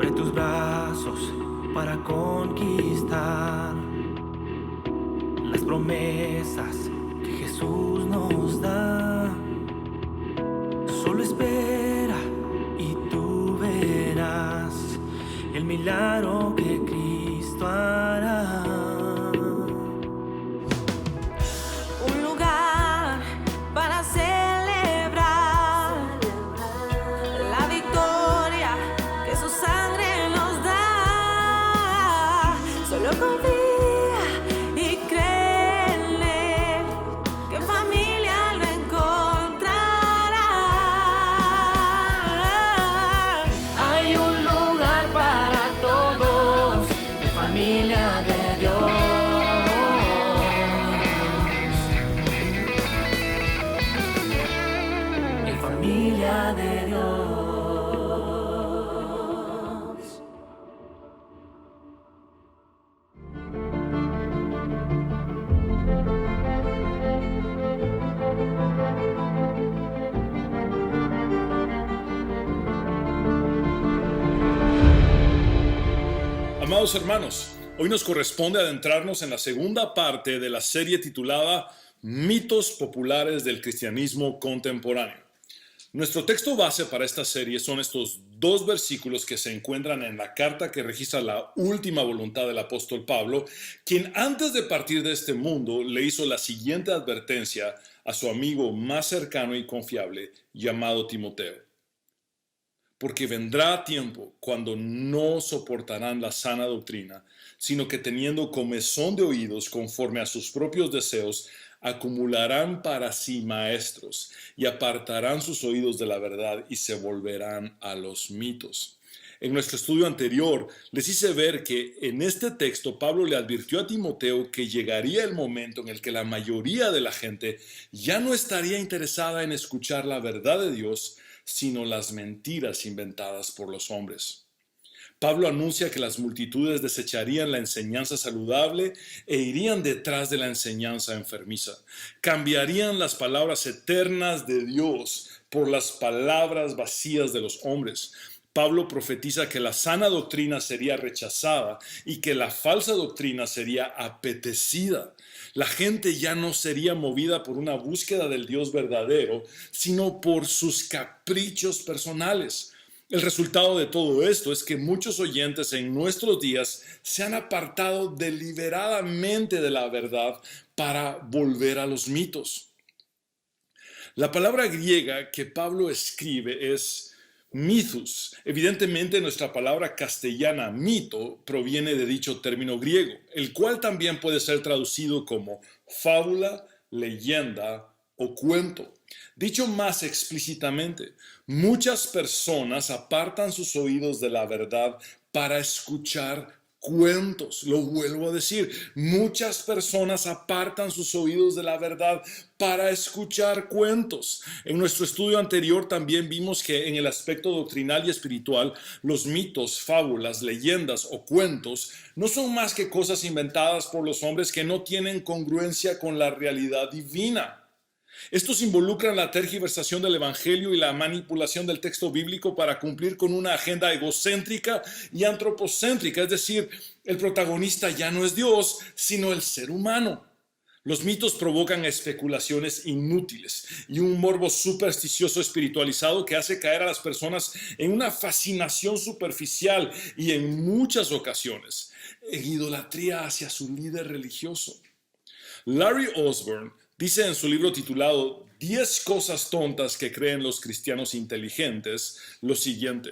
Abre tus brazos para conquistar las promesas que Jesús nos da. Solo espera y tú verás el milagro que Cristo hará. Un lugar para celebrar la victoria que su sangre nos da. Solo confía y cree en Él, que en familia lo encontrará. Hay un lugar para todos, en familia de Dios. En familia de Dios. Amados hermanos, hoy nos corresponde adentrarnos en la segunda parte de la serie titulada Mitos populares del cristianismo contemporáneo. Nuestro texto base para esta serie son estos dos versículos que se encuentran en la carta que registra la última voluntad del apóstol Pablo, quien antes de partir de este mundo le hizo la siguiente advertencia a su amigo más cercano y confiable llamado Timoteo. Porque vendrá tiempo cuando no soportarán la sana doctrina, sino que teniendo comezón de oídos conforme a sus propios deseos, acumularán para sí maestros y apartarán sus oídos de la verdad y se volverán a los mitos. En nuestro estudio anterior les hice ver que en este texto Pablo le advirtió a Timoteo que llegaría el momento en el que la mayoría de la gente ya no estaría interesada en escuchar la verdad de Dios, sino las mentiras inventadas por los hombres. Pablo anuncia que las multitudes desecharían la enseñanza saludable e irían detrás de la enseñanza enfermiza. Cambiarían las palabras eternas de Dios por las palabras vacías de los hombres. Pablo profetiza que la sana doctrina sería rechazada y que la falsa doctrina sería apetecida. La gente ya no sería movida por una búsqueda del Dios verdadero, sino por sus caprichos personales. El resultado de todo esto es que muchos oyentes en nuestros días se han apartado deliberadamente de la verdad para volver a los mitos. La palabra griega que Pablo escribe es mythos. Evidentemente nuestra palabra castellana mito proviene de dicho término griego, el cual también puede ser traducido como fábula, leyenda o cuento. Dicho más explícitamente, muchas personas apartan sus oídos de la verdad para escuchar cuentos. Lo vuelvo a decir, muchas personas apartan sus oídos de la verdad para escuchar cuentos. En nuestro estudio anterior también vimos que en el aspecto doctrinal y espiritual, los mitos, fábulas, leyendas o cuentos no son más que cosas inventadas por los hombres que no tienen congruencia con la realidad divina. Estos involucran la tergiversación del evangelio y la manipulación del texto bíblico para cumplir con una agenda egocéntrica y antropocéntrica, es decir, el protagonista ya no es Dios, sino el ser humano. Los mitos provocan especulaciones inútiles y un morbo supersticioso espiritualizado que hace caer a las personas en una fascinación superficial y en muchas ocasiones en idolatría hacia su líder religioso. Larry Osborne dice en su libro titulado 10 cosas tontas que creen los cristianos inteligentes lo siguiente: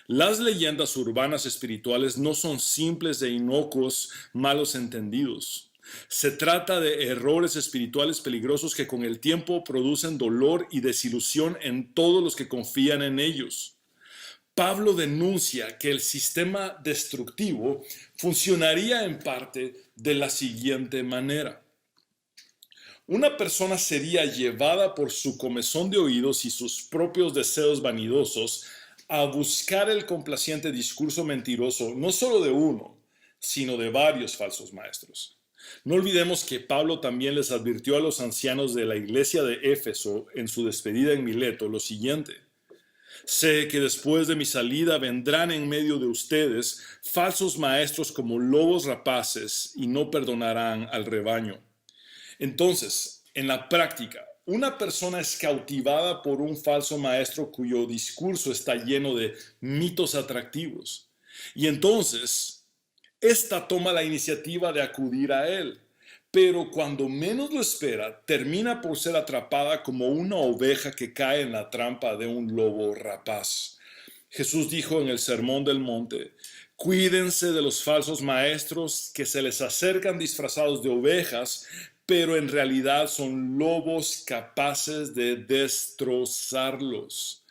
las leyendas urbanas espirituales no son simples e inocuos malos entendidos. Se trata de errores espirituales peligrosos que con el tiempo producen dolor y desilusión en todos los que confían en ellos. Pablo denuncia que el sistema destructivo funcionaría en parte de la siguiente manera. Una persona sería llevada por su comezón de oídos y sus propios deseos vanidosos a buscar el complaciente discurso mentiroso, no solo de uno, sino de varios falsos maestros. No olvidemos que Pablo también les advirtió a los ancianos de la iglesia de Éfeso en su despedida en Mileto lo siguiente: Sé que después de mi salida vendrán en medio de ustedes falsos maestros como lobos rapaces y no perdonarán al rebaño. Entonces, en la práctica, una persona es cautivada por un falso maestro cuyo discurso está lleno de mitos atractivos. Y entonces, ésta toma la iniciativa de acudir a él. Pero cuando menos lo espera, termina por ser atrapada como una oveja que cae en la trampa de un lobo rapaz. Jesús dijo en el Sermón del Monte: cuídense de los falsos maestros que se les acercan disfrazados de ovejas, pero en realidad son lobos capaces de destrozarlos.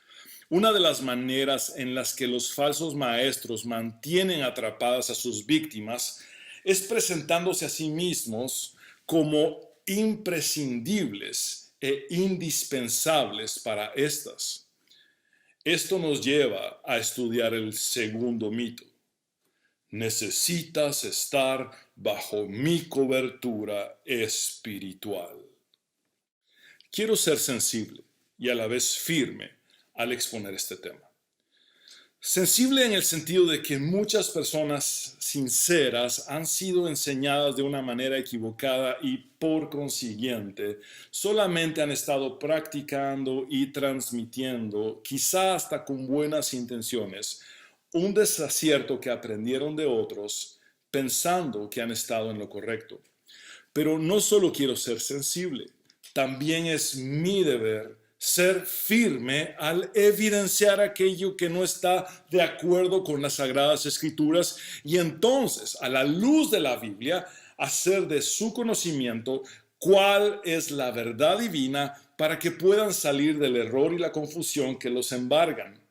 Una de las maneras en las que los falsos maestros mantienen atrapadas a sus víctimas es presentándose a sí mismos como imprescindibles e indispensables para éstas. Esto nos lleva a estudiar el segundo mito. Necesitas estar bajo mi cobertura espiritual. Quiero ser sensible y a la vez firme al exponer este tema. Sensible en el sentido de que muchas personas sinceras han sido enseñadas de una manera equivocada y por consiguiente solamente han estado practicando y transmitiendo, quizá hasta con buenas intenciones, un desacierto que aprendieron de otros pensando que han estado en lo correcto. Pero no solo quiero ser sensible, también es mi deber ser firme al evidenciar aquello que no está de acuerdo con las Sagradas Escrituras y entonces, a la luz de la Biblia, hacer de su conocimiento cuál es la verdad divina para que puedan salir del error y la confusión que los embargan.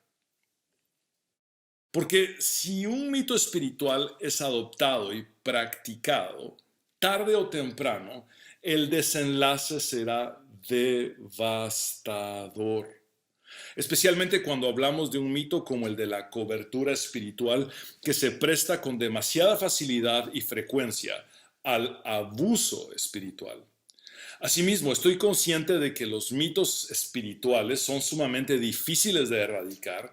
Porque si un mito espiritual es adoptado y practicado, tarde o temprano, el desenlace será devastador. Especialmente cuando hablamos de un mito como el de la cobertura espiritual que se presta con demasiada facilidad y frecuencia al abuso espiritual. Asimismo, estoy consciente de que los mitos espirituales son sumamente difíciles de erradicar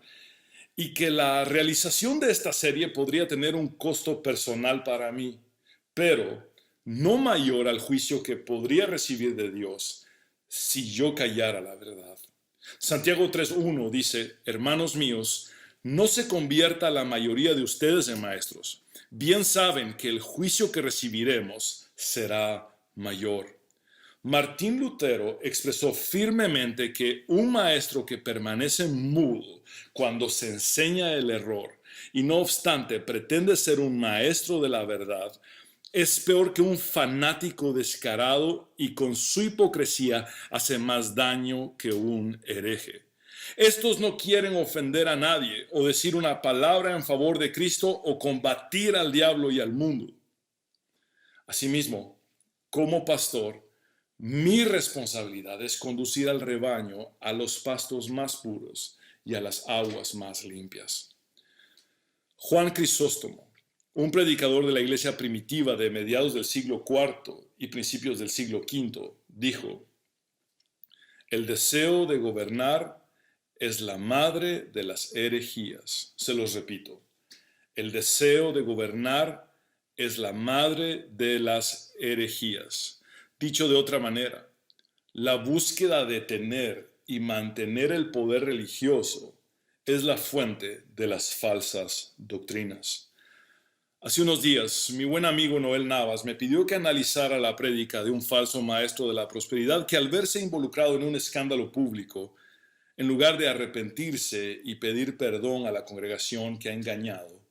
y que la realización de esta serie podría tener un costo personal para mí, pero no mayor al juicio que podría recibir de Dios si yo callara la verdad. Santiago 3:1 dice: hermanos míos, no se convierta la mayoría de ustedes en maestros. Bien saben que el juicio que recibiremos será mayor. Martín Lutero expresó firmemente que un maestro que permanece mudo cuando se enseña el error y no obstante pretende ser un maestro de la verdad es peor que un fanático descarado y con su hipocresía hace más daño que un hereje. Estos no quieren ofender a nadie o decir una palabra en favor de Cristo o combatir al diablo y al mundo. Asimismo, como pastor, mi responsabilidad es conducir al rebaño a los pastos más puros y a las aguas más limpias. Juan Crisóstomo, un predicador de la iglesia primitiva de mediados del siglo IV y principios del siglo V, dijo: el deseo de gobernar es la madre de las herejías. Se los repito, el deseo de gobernar es la madre de las herejías. Dicho de otra manera, la búsqueda de tener y mantener el poder religioso es la fuente de las falsas doctrinas. Hace unos días, mi buen amigo Noel Navas me pidió que analizara la prédica de un falso maestro de la prosperidad que, al verse involucrado en un escándalo público, en lugar de arrepentirse y pedir perdón a la congregación que ha engañado,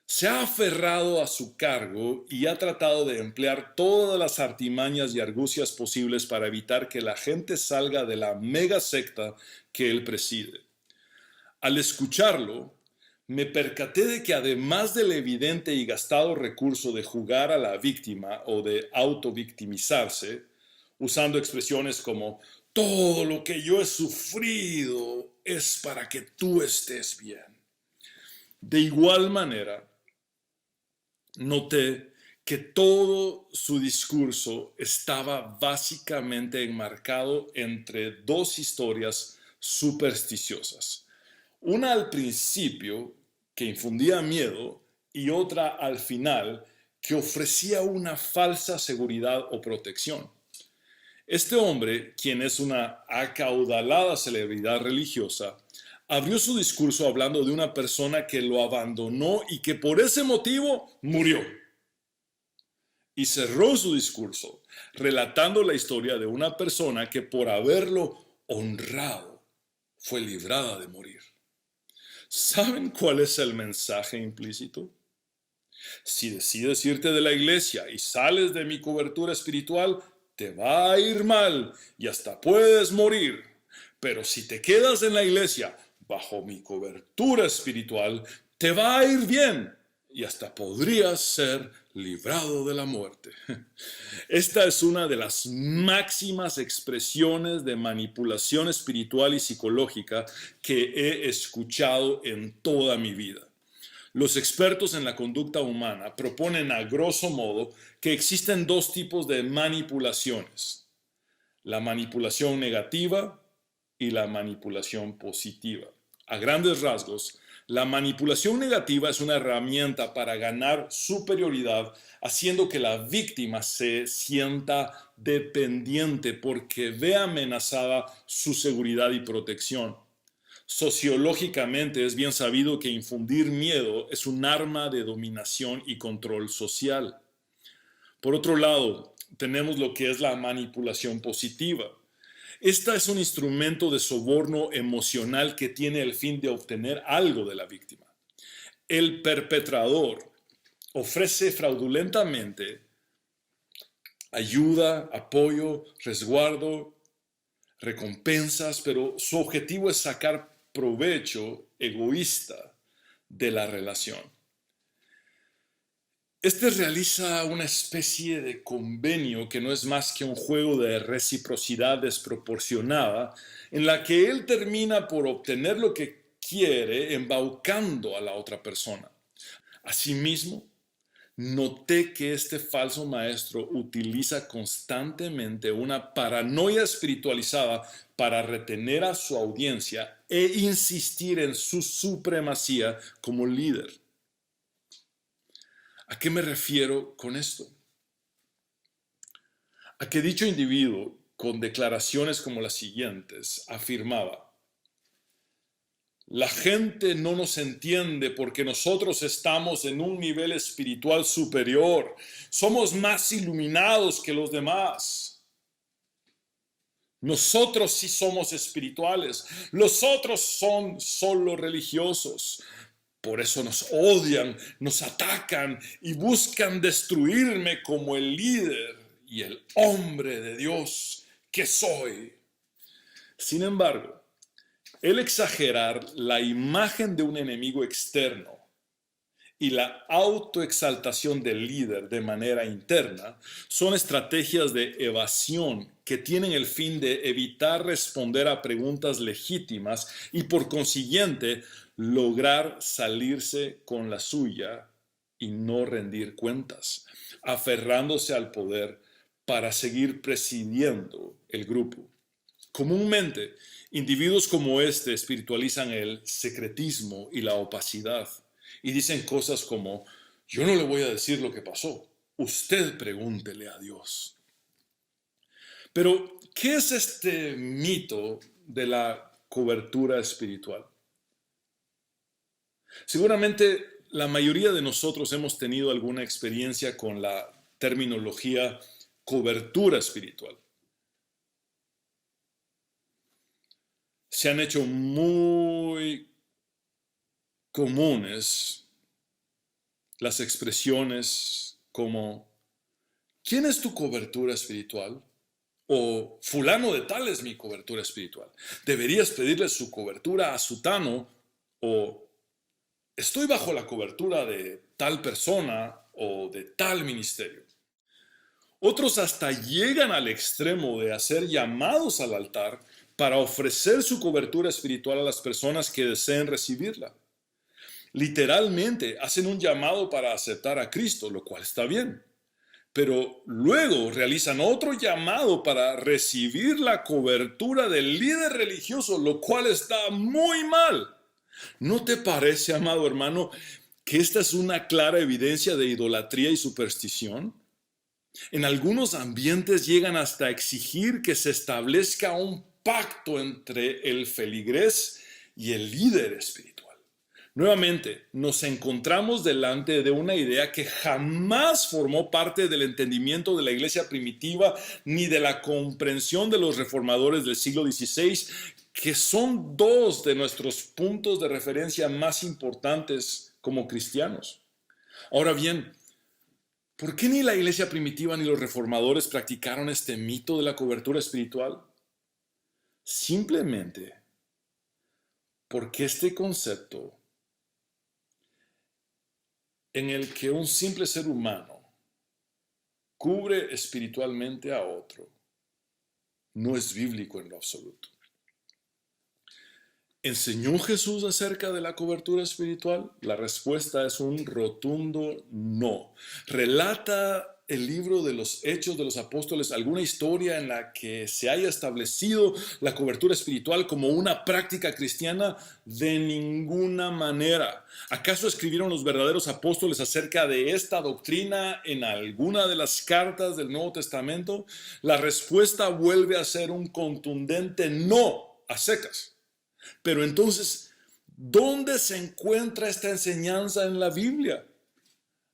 se ha aferrado a su cargo y ha tratado de emplear todas las artimañas y argucias posibles para evitar que la gente salga de la mega secta que él preside. Al escucharlo, me percaté de que además del evidente y gastado recurso de jugar a la víctima o de autovictimizarse, usando expresiones como todo lo que yo he sufrido es para que tú estés bien. De igual manera, noté que todo su discurso estaba básicamente enmarcado entre dos historias supersticiosas. Una al principio que infundía miedo y otra al final que ofrecía una falsa seguridad o protección. Este hombre, quien es una acaudalada celebridad religiosa, abrió su discurso hablando de una persona que lo abandonó y que por ese motivo murió. Y cerró su discurso relatando la historia de una persona que por haberlo honrado fue librada de morir. ¿Saben cuál es el mensaje implícito? Si decides irte de la iglesia y sales de mi cobertura espiritual, te va a ir mal y hasta puedes morir. Pero si te quedas en la iglesia bajo mi cobertura espiritual, te va a ir bien y hasta podrías ser librado de la muerte. Esta es una de las máximas expresiones de manipulación espiritual y psicológica que he escuchado en toda mi vida. Los expertos en la conducta humana proponen a grosso modo que existen dos tipos de manipulaciones: la manipulación negativa y la manipulación positiva. A grandes rasgos, la manipulación negativa es una herramienta para ganar superioridad, haciendo que la víctima se sienta dependiente porque ve amenazada su seguridad y protección. Sociológicamente es bien sabido que infundir miedo es un arma de dominación y control social. Por otro lado, tenemos lo que es la manipulación positiva. Esta es un instrumento de soborno emocional que tiene el fin de obtener algo de la víctima. El perpetrador ofrece fraudulentamente ayuda, apoyo, resguardo, recompensas, pero su objetivo es sacar provecho egoísta de la relación. Este realiza una especie de convenio que no es más que un juego de reciprocidad desproporcionada, en la que él termina por obtener lo que quiere embaucando a la otra persona. Asimismo, noté que este falso maestro utiliza constantemente una paranoia espiritualizada para retener a su audiencia e insistir en su supremacía como líder. ¿A qué me refiero con esto? A que dicho individuo, con declaraciones como las siguientes, afirmaba: la gente no nos entiende porque nosotros estamos en un nivel espiritual superior. Somos más iluminados que los demás. Nosotros sí somos espirituales. Los otros son solo religiosos. Por eso nos odian, nos atacan y buscan destruirme como el líder y el hombre de Dios que soy. Sin embargo, el exagerar la imagen de un enemigo externo y la autoexaltación del líder de manera interna son estrategias de evasión que tienen el fin de evitar responder a preguntas legítimas y por consiguiente lograr salirse con la suya y no rendir cuentas, aferrándose al poder para seguir presidiendo el grupo. Comúnmente, individuos como este espiritualizan el secretismo y la opacidad y dicen cosas como: yo no le voy a decir lo que pasó, usted pregúntele a Dios. Pero, ¿qué es este mito de la cobertura espiritual? Seguramente la mayoría de nosotros hemos tenido alguna experiencia con la terminología cobertura espiritual. Se han hecho muy comunes las expresiones como: ¿quién es tu cobertura espiritual? O fulano de tal es mi cobertura espiritual. Deberías pedirle su cobertura a sutano, o estoy bajo la cobertura de tal persona o de tal ministerio. Otros hasta llegan al extremo de hacer llamados al altar para ofrecer su cobertura espiritual a las personas que deseen recibirla. Literalmente hacen un llamado para aceptar a Cristo, lo cual está bien. Pero luego realizan otro llamado para recibir la cobertura del líder religioso, lo cual está muy mal. ¿No te parece, amado hermano, que esta es una clara evidencia de idolatría y superstición? En algunos ambientes llegan hasta exigir que se establezca un pacto entre el feligrés y el líder espiritual. Nuevamente, nos encontramos delante de una idea que jamás formó parte del entendimiento de la iglesia primitiva ni de la comprensión de los reformadores del siglo XVI, que son dos de nuestros puntos de referencia más importantes como cristianos. Ahora bien, ¿por qué ni la iglesia primitiva ni los reformadores practicaron este mito de la cobertura espiritual? Simplemente porque este concepto en el que un simple ser humano cubre espiritualmente a otro no es bíblico en lo absoluto. ¿Enseñó Jesús acerca de la cobertura espiritual? La respuesta es un rotundo no. ¿Relata el libro de los Hechos de los Apóstoles alguna historia en la que se haya establecido la cobertura espiritual como una práctica cristiana? De ninguna manera. ¿Acaso escribieron los verdaderos apóstoles acerca de esta doctrina en alguna de las cartas del Nuevo Testamento? La respuesta vuelve a ser un contundente no a secas. Pero entonces, ¿dónde se encuentra esta enseñanza en la Biblia?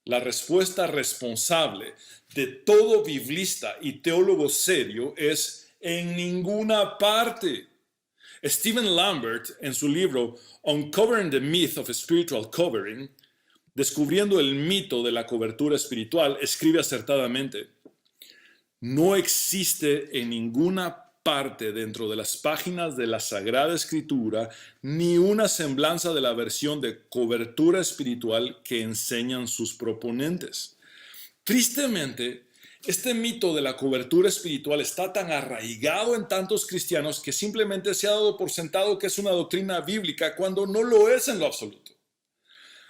La respuesta responsable de todo biblista y teólogo serio es en ninguna parte. Stephen Lambert, en su libro Uncovering the Myth of Spiritual Covering, descubriendo el mito de la cobertura espiritual, escribe acertadamente: no existe en ninguna parte dentro de las páginas de la Sagrada Escritura ni una semblanza de la versión de cobertura espiritual que enseñan sus proponentes. Tristemente, este mito de la cobertura espiritual está tan arraigado en tantos cristianos que simplemente se ha dado por sentado que es una doctrina bíblica cuando no lo es en lo absoluto.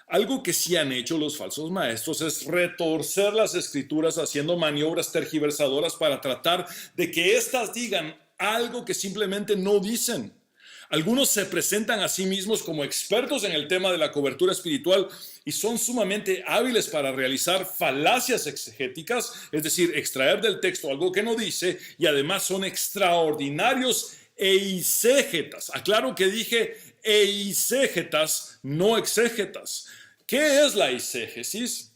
Algo que sí han hecho los falsos maestros es retorcer las escrituras haciendo maniobras tergiversadoras para tratar de que éstas digan algo que simplemente no dicen. Algunos se presentan a sí mismos como expertos en el tema de la cobertura espiritual y son sumamente hábiles para realizar falacias exegéticas, es decir, extraer del texto algo que no dice, y además son extraordinarios eisegetas. Aclaro que dije eisegetas, no exégetas. ¿Qué es la eisegesis?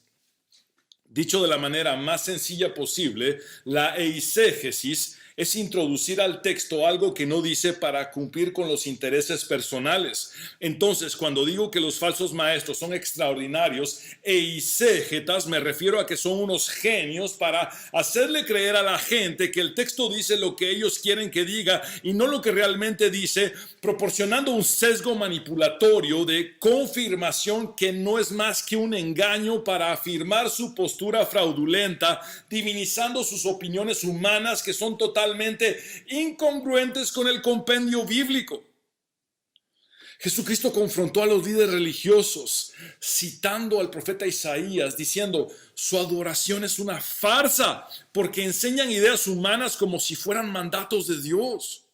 Dicho de la manera más sencilla posible, la eisegesis es introducir al texto algo que no dice para cumplir con los intereses personales. Entonces, cuando digo que los falsos maestros son extraordinarios eisegetas, me refiero a que son unos genios para hacerle creer a la gente que el texto dice lo que ellos quieren que diga y no lo que realmente dice, proporcionando un sesgo manipulatorio de confirmación que no es más que un engaño para afirmar su postura fraudulenta, divinizando sus opiniones humanas que son totalmente incongruentes con el compendio bíblico. Jesucristo confrontó a los líderes religiosos, citando al profeta Isaías, diciendo: su adoración es una farsa, porque enseñan ideas humanas como si fueran mandatos de Dios.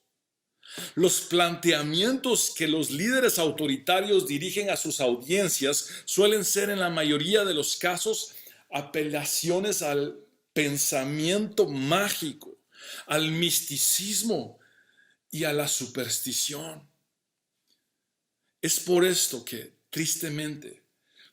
Los planteamientos que los líderes autoritarios dirigen a sus audiencias suelen ser en la mayoría de los casos apelaciones al pensamiento mágico, al misticismo y a la superstición. Es por esto que, tristemente,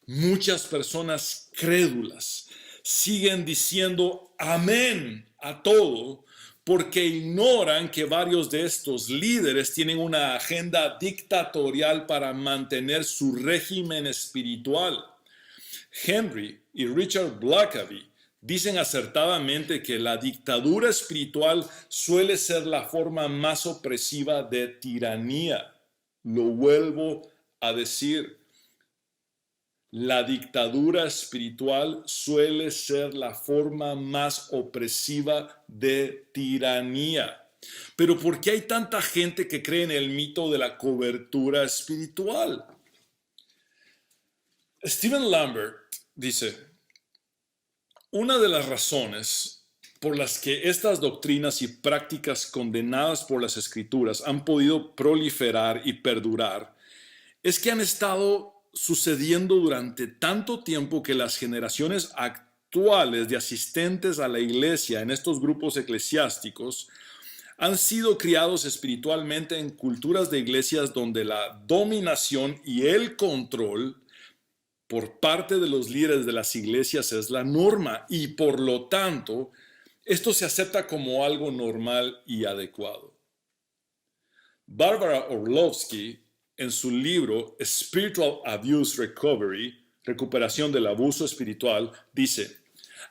muchas personas crédulas siguen diciendo amén a todo porque ignoran que varios de estos líderes tienen una agenda dictatorial para mantener su régimen espiritual. Henry y Richard Blackaby dicen acertadamente que la dictadura espiritual suele ser la forma más opresiva de tiranía. Lo vuelvo a decir. La dictadura espiritual suele ser la forma más opresiva de tiranía. Pero ¿por qué hay tanta gente que cree en el mito de la cobertura espiritual? Stephen Lambert dice: una de las razones por las que estas doctrinas y prácticas condenadas por las Escrituras han podido proliferar y perdurar es que han estado sucediendo durante tanto tiempo que las generaciones actuales de asistentes a la iglesia en estos grupos eclesiásticos han sido criados espiritualmente en culturas de iglesias donde la dominación y el control por parte de los líderes de las iglesias es la norma y por lo tanto esto se acepta como algo normal y adecuado. Barbara Orlovsky, en su libro Spiritual Abuse Recovery, Recuperación del Abuso Espiritual, dice: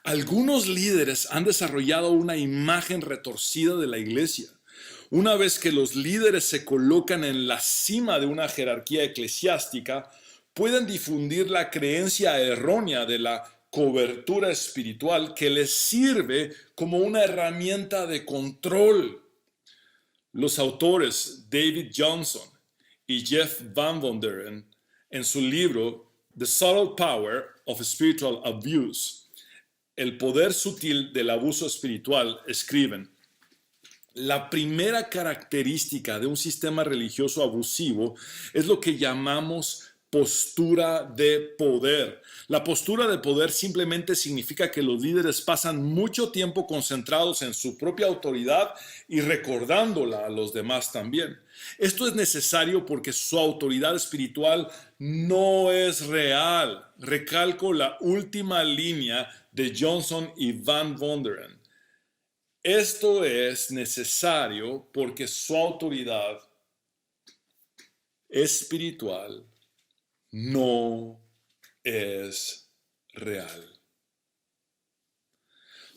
algunos líderes han desarrollado una imagen retorcida de la iglesia. Una vez que los líderes se colocan en la cima de una jerarquía eclesiástica, pueden difundir la creencia errónea de la cobertura espiritual que les sirve como una herramienta de control. Los autores David Johnson y Jeff Van Vonderen, en su libro The Subtle Power of Spiritual Abuse, El poder sutil del abuso espiritual, escriben: la primera característica de un sistema religioso abusivo es lo que llamamos postura de poder. La postura de poder simplemente significa que los líderes pasan mucho tiempo concentrados en su propia autoridad y recordándola a los demás también. Esto es necesario porque su autoridad espiritual no es real. Recalco la última línea de Johnson y Van Vonderen. Esto es necesario porque su autoridad espiritual no es real.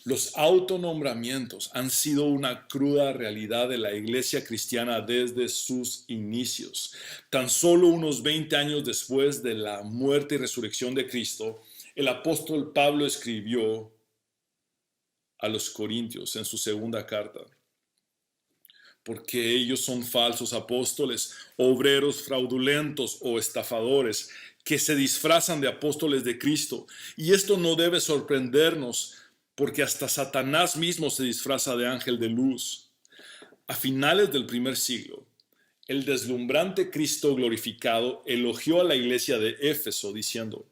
Los autonombramientos han sido una cruda realidad de la iglesia cristiana desde sus inicios. Tan solo unos 20 años después de la muerte y resurrección de Cristo, el apóstol Pablo escribió a los Corintios en su segunda carta: porque ellos son falsos apóstoles, obreros fraudulentos o estafadores, que se disfrazan de apóstoles de Cristo. Y esto no debe sorprendernos, porque hasta Satanás mismo se disfraza de ángel de luz. A finales del primer siglo, el deslumbrante Cristo glorificado elogió a la iglesia de Éfeso diciendo: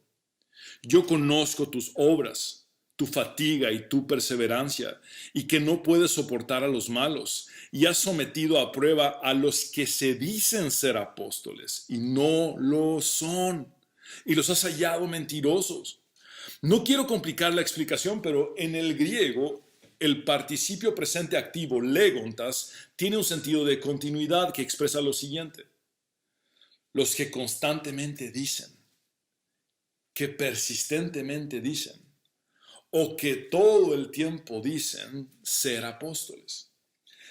yo conozco tus obras, tu fatiga y tu perseverancia, y que no puedes soportar a los malos, y has sometido a prueba a los que se dicen ser apóstoles y no lo son, y los has hallado mentirosos. No quiero complicar la explicación, pero en el griego el participio presente activo legontas tiene un sentido de continuidad que expresa lo siguiente: los que constantemente dicen, que persistentemente dicen, o que todo el tiempo dicen ser apóstoles.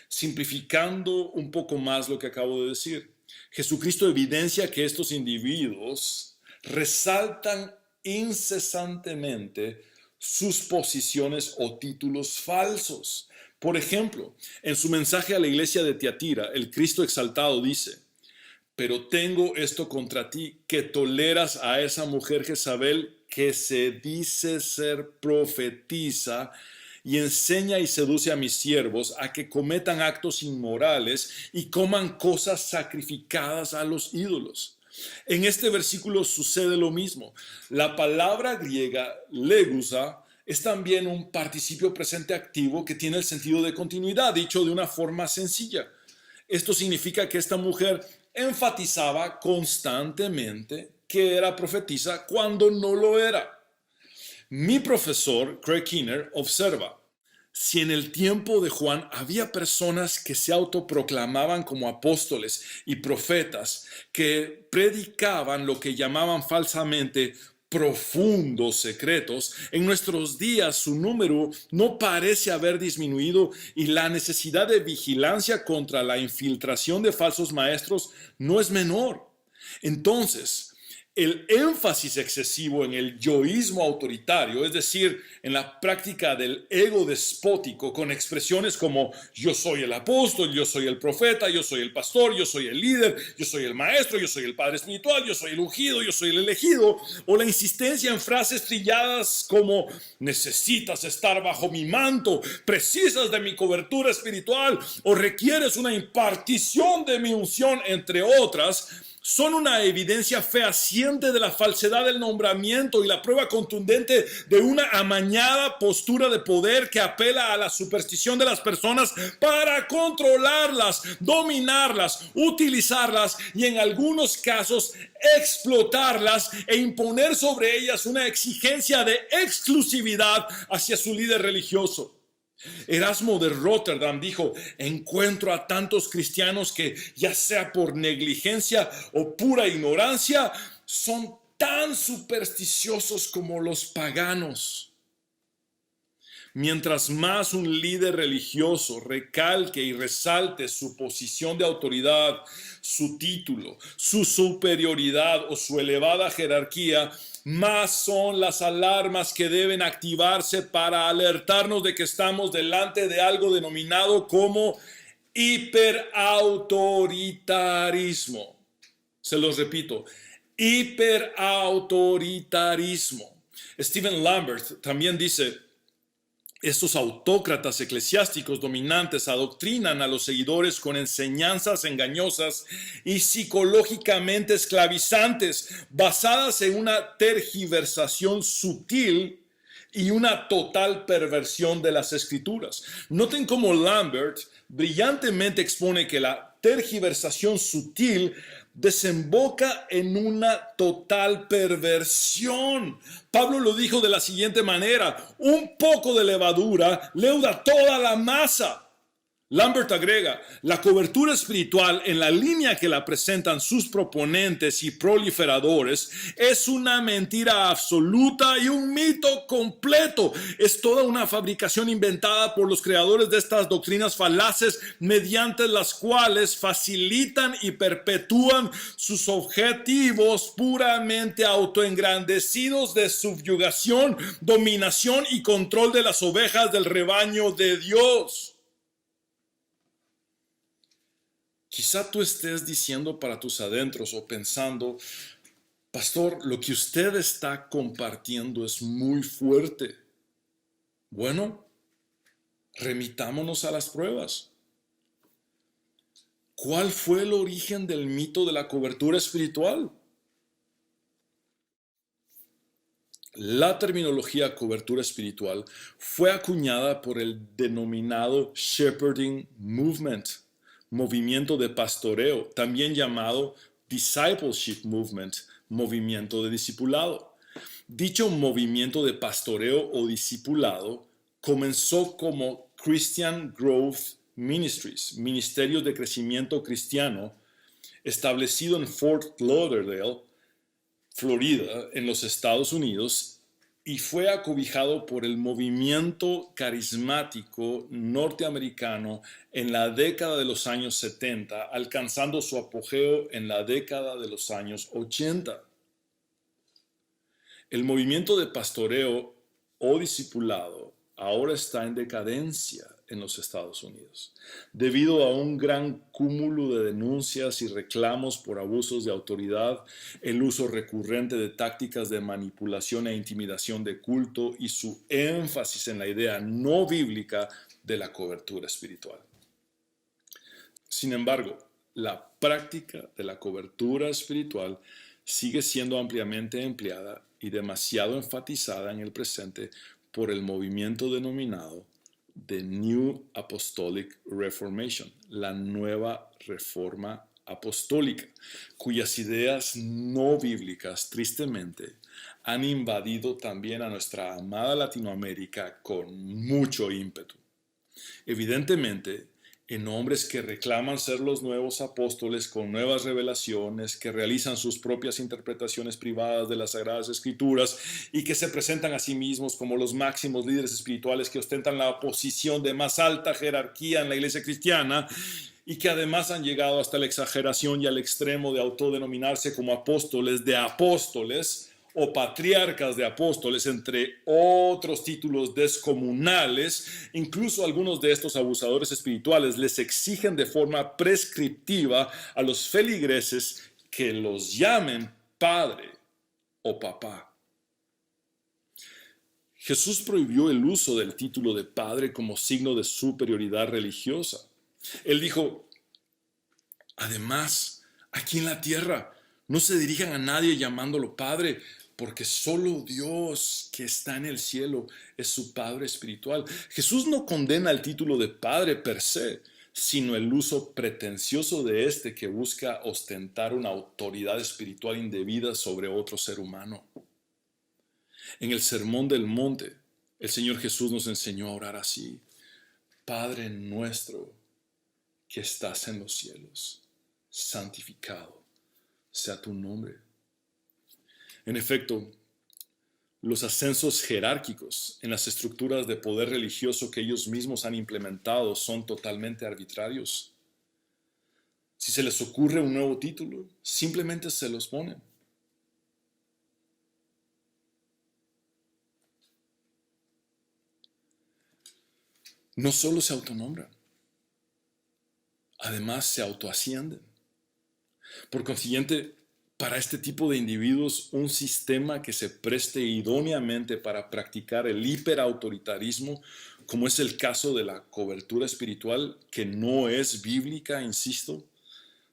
Simplificando un poco más lo que acabo de decir, Jesucristo evidencia que estos individuos resaltan incesantemente sus posiciones o títulos falsos. Por ejemplo, en su mensaje a la iglesia de Tiatira, el Cristo exaltado dice: pero tengo esto contra ti, que toleras a esa mujer Jezabel, que se dice ser profetisa y enseña y seduce a mis siervos a que cometan actos inmorales y coman cosas sacrificadas a los ídolos. En este versículo sucede lo mismo. La palabra griega legusa es también un participio presente activo que tiene el sentido de continuidad, dicho de una forma sencilla. Esto significa que esta mujer enfatizaba constantemente que era profetisa cuando no lo era. Mi profesor, Craig Keener, observa: si en el tiempo de Juan había personas que se autoproclamaban como apóstoles y profetas, que predicaban lo que llamaban falsamente profundos secretos, en nuestros días su número no parece haber disminuido y la necesidad de vigilancia contra la infiltración de falsos maestros no es menor. Entonces, el énfasis excesivo en el yoísmo autoritario, es decir, en la práctica del ego despótico con expresiones como yo soy el apóstol, yo soy el profeta, yo soy el pastor, yo soy el líder, yo soy el maestro, yo soy el padre espiritual, yo soy el ungido, yo soy el elegido, o la insistencia en frases trilladas como necesitas estar bajo mi manto, precisas de mi cobertura espiritual o requieres una impartición de mi unción, entre otras, son una evidencia fehaciente de la falsedad del nombramiento y la prueba contundente de una amañada postura de poder que apela a la superstición de las personas para controlarlas, dominarlas, utilizarlas y en algunos casos explotarlas e imponer sobre ellas una exigencia de exclusividad hacia su líder religioso. Erasmo de Rotterdam dijo: encuentro a tantos cristianos que, ya sea por negligencia o pura ignorancia, son tan supersticiosos como los paganos. Mientras más un líder religioso recalque y resalte su posición de autoridad, su título, su superioridad o su elevada jerarquía, más son las alarmas que deben activarse para alertarnos de que estamos delante de algo denominado como hiperautoritarismo. Se los repito, hiperautoritarismo. Stephen Lambert también dice: estos autócratas eclesiásticos dominantes adoctrinan a los seguidores con enseñanzas engañosas y psicológicamente esclavizantes, basadas en una tergiversación sutil y una total perversión de las escrituras. Noten cómo Lambert brillantemente expone que la tergiversación sutil desemboca en una total perversión. Pablo lo dijo de la siguiente manera: un poco de levadura leuda toda la masa. Lambert agrega: la cobertura espiritual, en la línea que la presentan sus proponentes y proliferadores, es una mentira absoluta y un mito completo. Es toda una fabricación inventada por los creadores de estas doctrinas falaces, mediante las cuales facilitan y perpetúan sus objetivos puramente autoengrandecidos de subyugación, dominación y control de las ovejas del rebaño de Dios. Quizá tú estés diciendo para tus adentros o pensando: pastor, lo que usted está compartiendo es muy fuerte. Bueno, remitámonos a las pruebas. ¿Cuál fue el origen del mito de la cobertura espiritual? La terminología cobertura espiritual fue acuñada por el denominado Shepherding Movement, movimiento de pastoreo, también llamado Discipleship Movement, movimiento de discipulado. Dicho movimiento de pastoreo o discipulado comenzó como Christian Growth Ministries, ministerios de crecimiento cristiano, establecido en Fort Lauderdale, Florida, en los Estados Unidos, y fue acobijado por el movimiento carismático norteamericano en la década de los años 70, alcanzando su apogeo en la década de los años 80. El movimiento de pastoreo o discipulado ahora está en decadencia en los Estados Unidos, debido a un gran cúmulo de denuncias y reclamos por abusos de autoridad, el uso recurrente de tácticas de manipulación e intimidación de culto y su énfasis en la idea no bíblica de la cobertura espiritual. Sin embargo, la práctica de la cobertura espiritual sigue siendo ampliamente empleada y demasiado enfatizada en el presente por el movimiento denominado The New Apostolic Reformation, la nueva reforma apostólica, cuyas ideas no bíblicas, tristemente, han invadido también a nuestra amada Latinoamérica con mucho ímpetu. Evidentemente, en hombres que reclaman ser los nuevos apóstoles con nuevas revelaciones, que realizan sus propias interpretaciones privadas de las Sagradas Escrituras y que se presentan a sí mismos como los máximos líderes espirituales que ostentan la posición de más alta jerarquía en la iglesia cristiana y que además han llegado hasta la exageración y al extremo de autodenominarse como apóstoles de apóstoles o patriarcas de apóstoles, entre otros títulos descomunales. Incluso algunos de estos abusadores espirituales les exigen de forma prescriptiva a los feligreses que los llamen padre o papá. Jesús prohibió el uso del título de padre como signo de superioridad religiosa. Él dijo: además, aquí en la tierra No se dirijan a nadie llamándolo Padre, porque solo Dios que está en el cielo es su Padre espiritual. Jesús no condena el título de Padre per se, sino el uso pretencioso de este que busca ostentar una autoridad espiritual indebida sobre otro ser humano. En el Sermón del Monte, el Señor Jesús nos enseñó a orar así: Padre nuestro que estás en los cielos, santificado sea tu nombre. En efecto, los ascensos jerárquicos en las estructuras de poder religioso que ellos mismos han implementado son totalmente arbitrarios. Si se les ocurre un nuevo título, simplemente se los ponen. No solo se autonombran, además se autoascienden. Por consiguiente, para este tipo de individuos, un sistema que se preste idóneamente para practicar el hiperautoritarismo, como es el caso de la cobertura espiritual, que no es bíblica, insisto,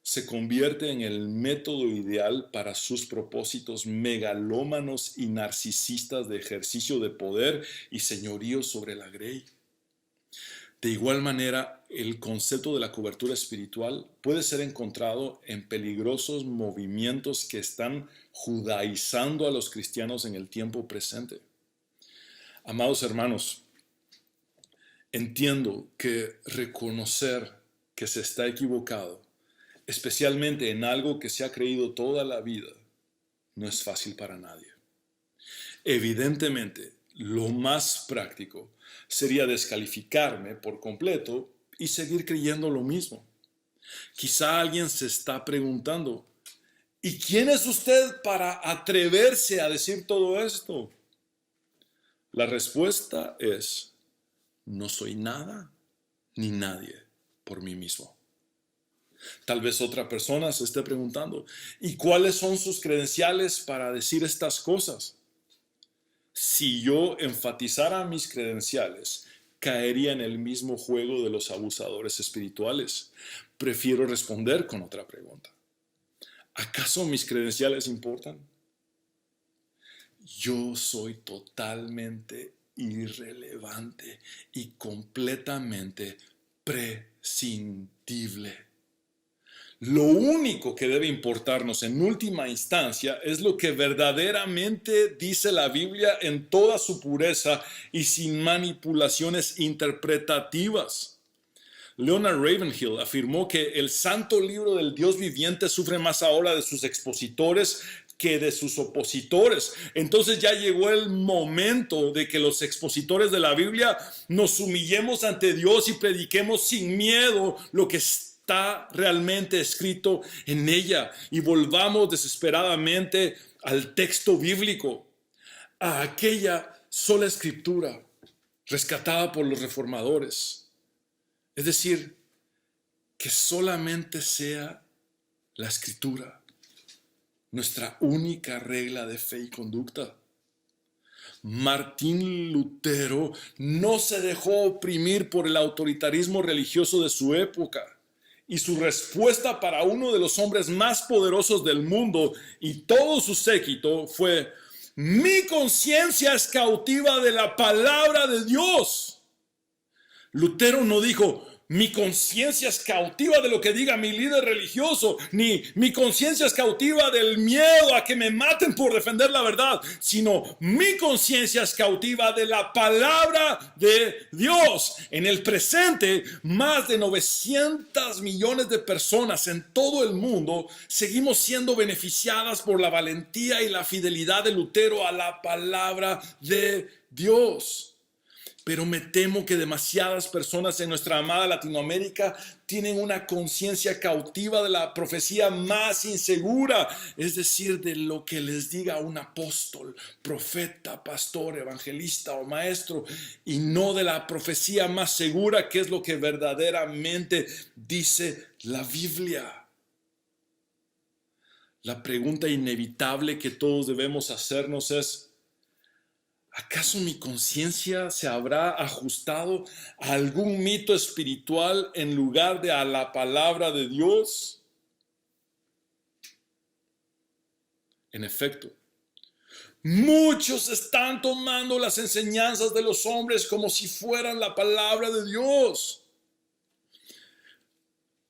se convierte en el método ideal para sus propósitos megalómanos y narcisistas de ejercicio de poder y señorío sobre la grey. De igual manera, el concepto de la cobertura espiritual puede ser encontrado en peligrosos movimientos que están judaizando a los cristianos en el tiempo presente. Amados hermanos, entiendo que reconocer que se está equivocado, especialmente en algo que se ha creído toda la vida, no es fácil para nadie. Evidentemente, lo más práctico sería descalificarme por completo y seguir creyendo lo mismo. Quizá alguien se está preguntando: ¿y quién es usted para atreverse a decir todo esto? La respuesta es: no soy nada ni nadie por mí mismo. Tal vez otra persona se esté preguntando: ¿y cuáles son sus credenciales para decir estas cosas? Si yo enfatizara mis credenciales, caería en el mismo juego de los abusadores espirituales. Prefiero responder con otra pregunta: ¿acaso mis credenciales importan? Yo soy totalmente irrelevante y completamente prescindible. Lo único que debe importarnos en última instancia es lo que verdaderamente dice la Biblia en toda su pureza y sin manipulaciones interpretativas. Leonard Ravenhill afirmó que el santo libro del Dios viviente sufre más ahora de sus expositores que de sus opositores. Entonces ya llegó el momento de que los expositores de la Biblia nos humillemos ante Dios y prediquemos sin miedo lo que está realmente escrito en ella, y volvamos desesperadamente al texto bíblico, a aquella sola escritura rescatada por los reformadores. Es decir, que solamente sea la escritura nuestra única regla de fe y conducta. Martín Lutero no se dejó oprimir por el autoritarismo religioso de su época, y su respuesta para uno de los hombres más poderosos del mundo y todo su séquito fue: mi conciencia es cautiva de la palabra de Dios. Lutero no dijo: mi conciencia es cautiva de lo que diga mi líder religioso, ni mi conciencia es cautiva del miedo a que me maten por defender la verdad, sino mi conciencia es cautiva de la palabra de Dios. En el presente, más de 900 millones de personas en todo el mundo seguimos siendo beneficiadas por la valentía y la fidelidad de Lutero a la palabra de Dios. Pero me temo que demasiadas personas en nuestra amada Latinoamérica tienen una conciencia cautiva de la profecía más insegura, es decir, de lo que les diga un apóstol, profeta, pastor, evangelista o maestro, y no de la profecía más segura, que es lo que verdaderamente dice la Biblia. La pregunta inevitable que todos debemos hacernos es: ¿acaso mi conciencia se habrá ajustado a algún mito espiritual en lugar de a la palabra de Dios? En efecto, muchos están tomando las enseñanzas de los hombres como si fueran la palabra de Dios.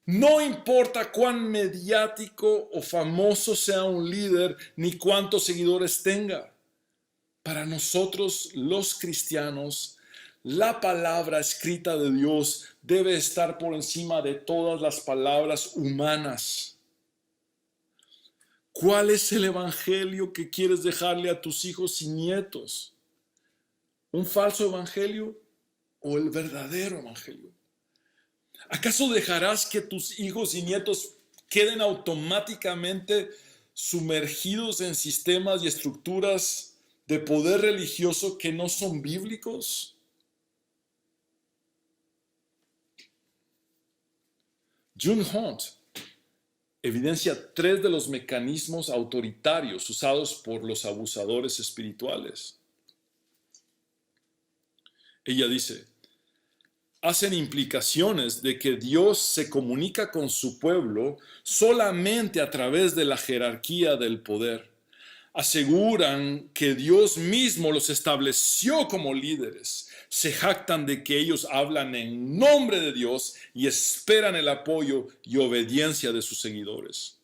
No importa cuán mediático o famoso sea un líder, ni cuántos seguidores tenga. Para nosotros, los cristianos, la palabra escrita de Dios debe estar por encima de todas las palabras humanas. ¿Cuál es el evangelio que quieres dejarle a tus hijos y nietos? ¿Un falso evangelio o el verdadero evangelio? ¿Acaso dejarás que tus hijos y nietos queden automáticamente sumergidos en sistemas y estructuras de poder religioso que no son bíblicos? June Hunt evidencia 3 de los mecanismos autoritarios usados por los abusadores espirituales. Ella dice, hacen implicaciones de que Dios se comunica con su pueblo solamente a través de la jerarquía del poder. Aseguran que Dios mismo los estableció como líderes. Se jactan de que ellos hablan en nombre de Dios y esperan el apoyo y obediencia de sus seguidores.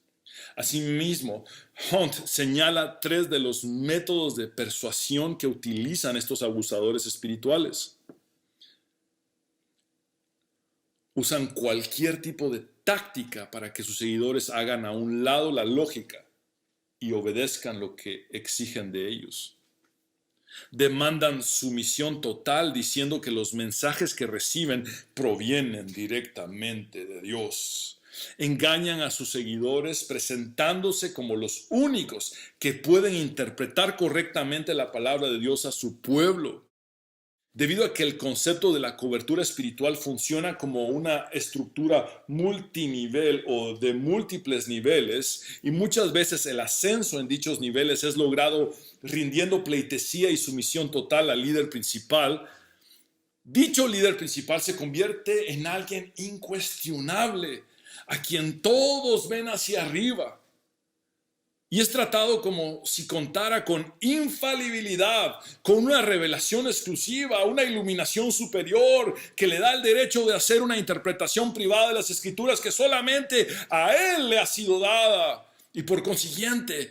Asimismo, Hunt señala 3 de los métodos de persuasión que utilizan estos abusadores espirituales. Usan cualquier tipo de táctica para que sus seguidores hagan a un lado la lógica y obedezcan lo que exigen de ellos. Demandan sumisión total diciendo que los mensajes que reciben provienen directamente de Dios. Engañan a sus seguidores presentándose como los únicos que pueden interpretar correctamente la palabra de Dios a su pueblo. Debido a que el concepto de la cobertura espiritual funciona como una estructura multinivel o de múltiples niveles, y muchas veces el ascenso en dichos niveles es logrado rindiendo pleitesía y sumisión total al líder principal, dicho líder principal se convierte en alguien incuestionable, a quien todos ven hacia arriba. Y es tratado como si contara con infalibilidad, con una revelación exclusiva, una iluminación superior que le da el derecho de hacer una interpretación privada de las Escrituras que solamente a él le ha sido dada. Y por consiguiente,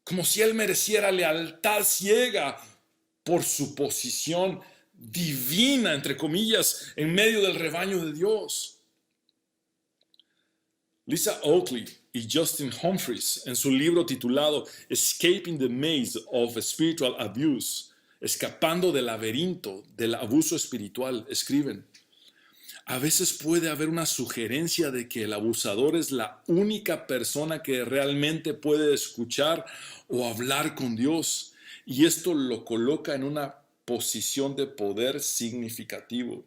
como si él mereciera lealtad ciega por su posición divina, entre comillas, en medio del rebaño de Dios. Lisa Oakley y Justin Humphreys, en su libro titulado Escaping the Maze of Spiritual Abuse, escapando del laberinto del abuso espiritual, escriben: a veces puede haber una sugerencia de que el abusador es la única persona que realmente puede escuchar o hablar con Dios, y esto lo coloca en una posición de poder significativo.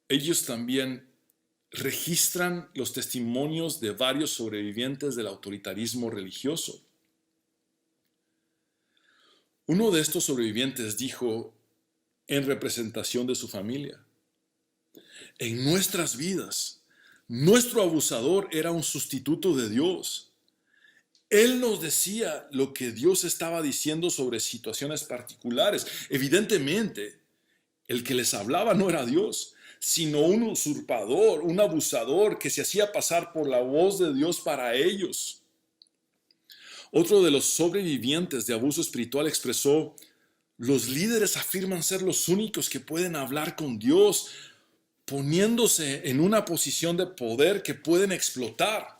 Ellos también registran los testimonios de varios sobrevivientes del autoritarismo religioso. Uno de estos sobrevivientes dijo en representación de su familia: en nuestras vidas, nuestro abusador era un sustituto de Dios. Él nos decía lo que Dios estaba diciendo sobre situaciones particulares. Evidentemente, el que les hablaba no era Dios, sino un usurpador, un abusador que se hacía pasar por la voz de Dios para ellos. Otro de los sobrevivientes de abuso espiritual expresó: los líderes afirman ser los únicos que pueden hablar con Dios, poniéndose en una posición de poder que pueden explotar.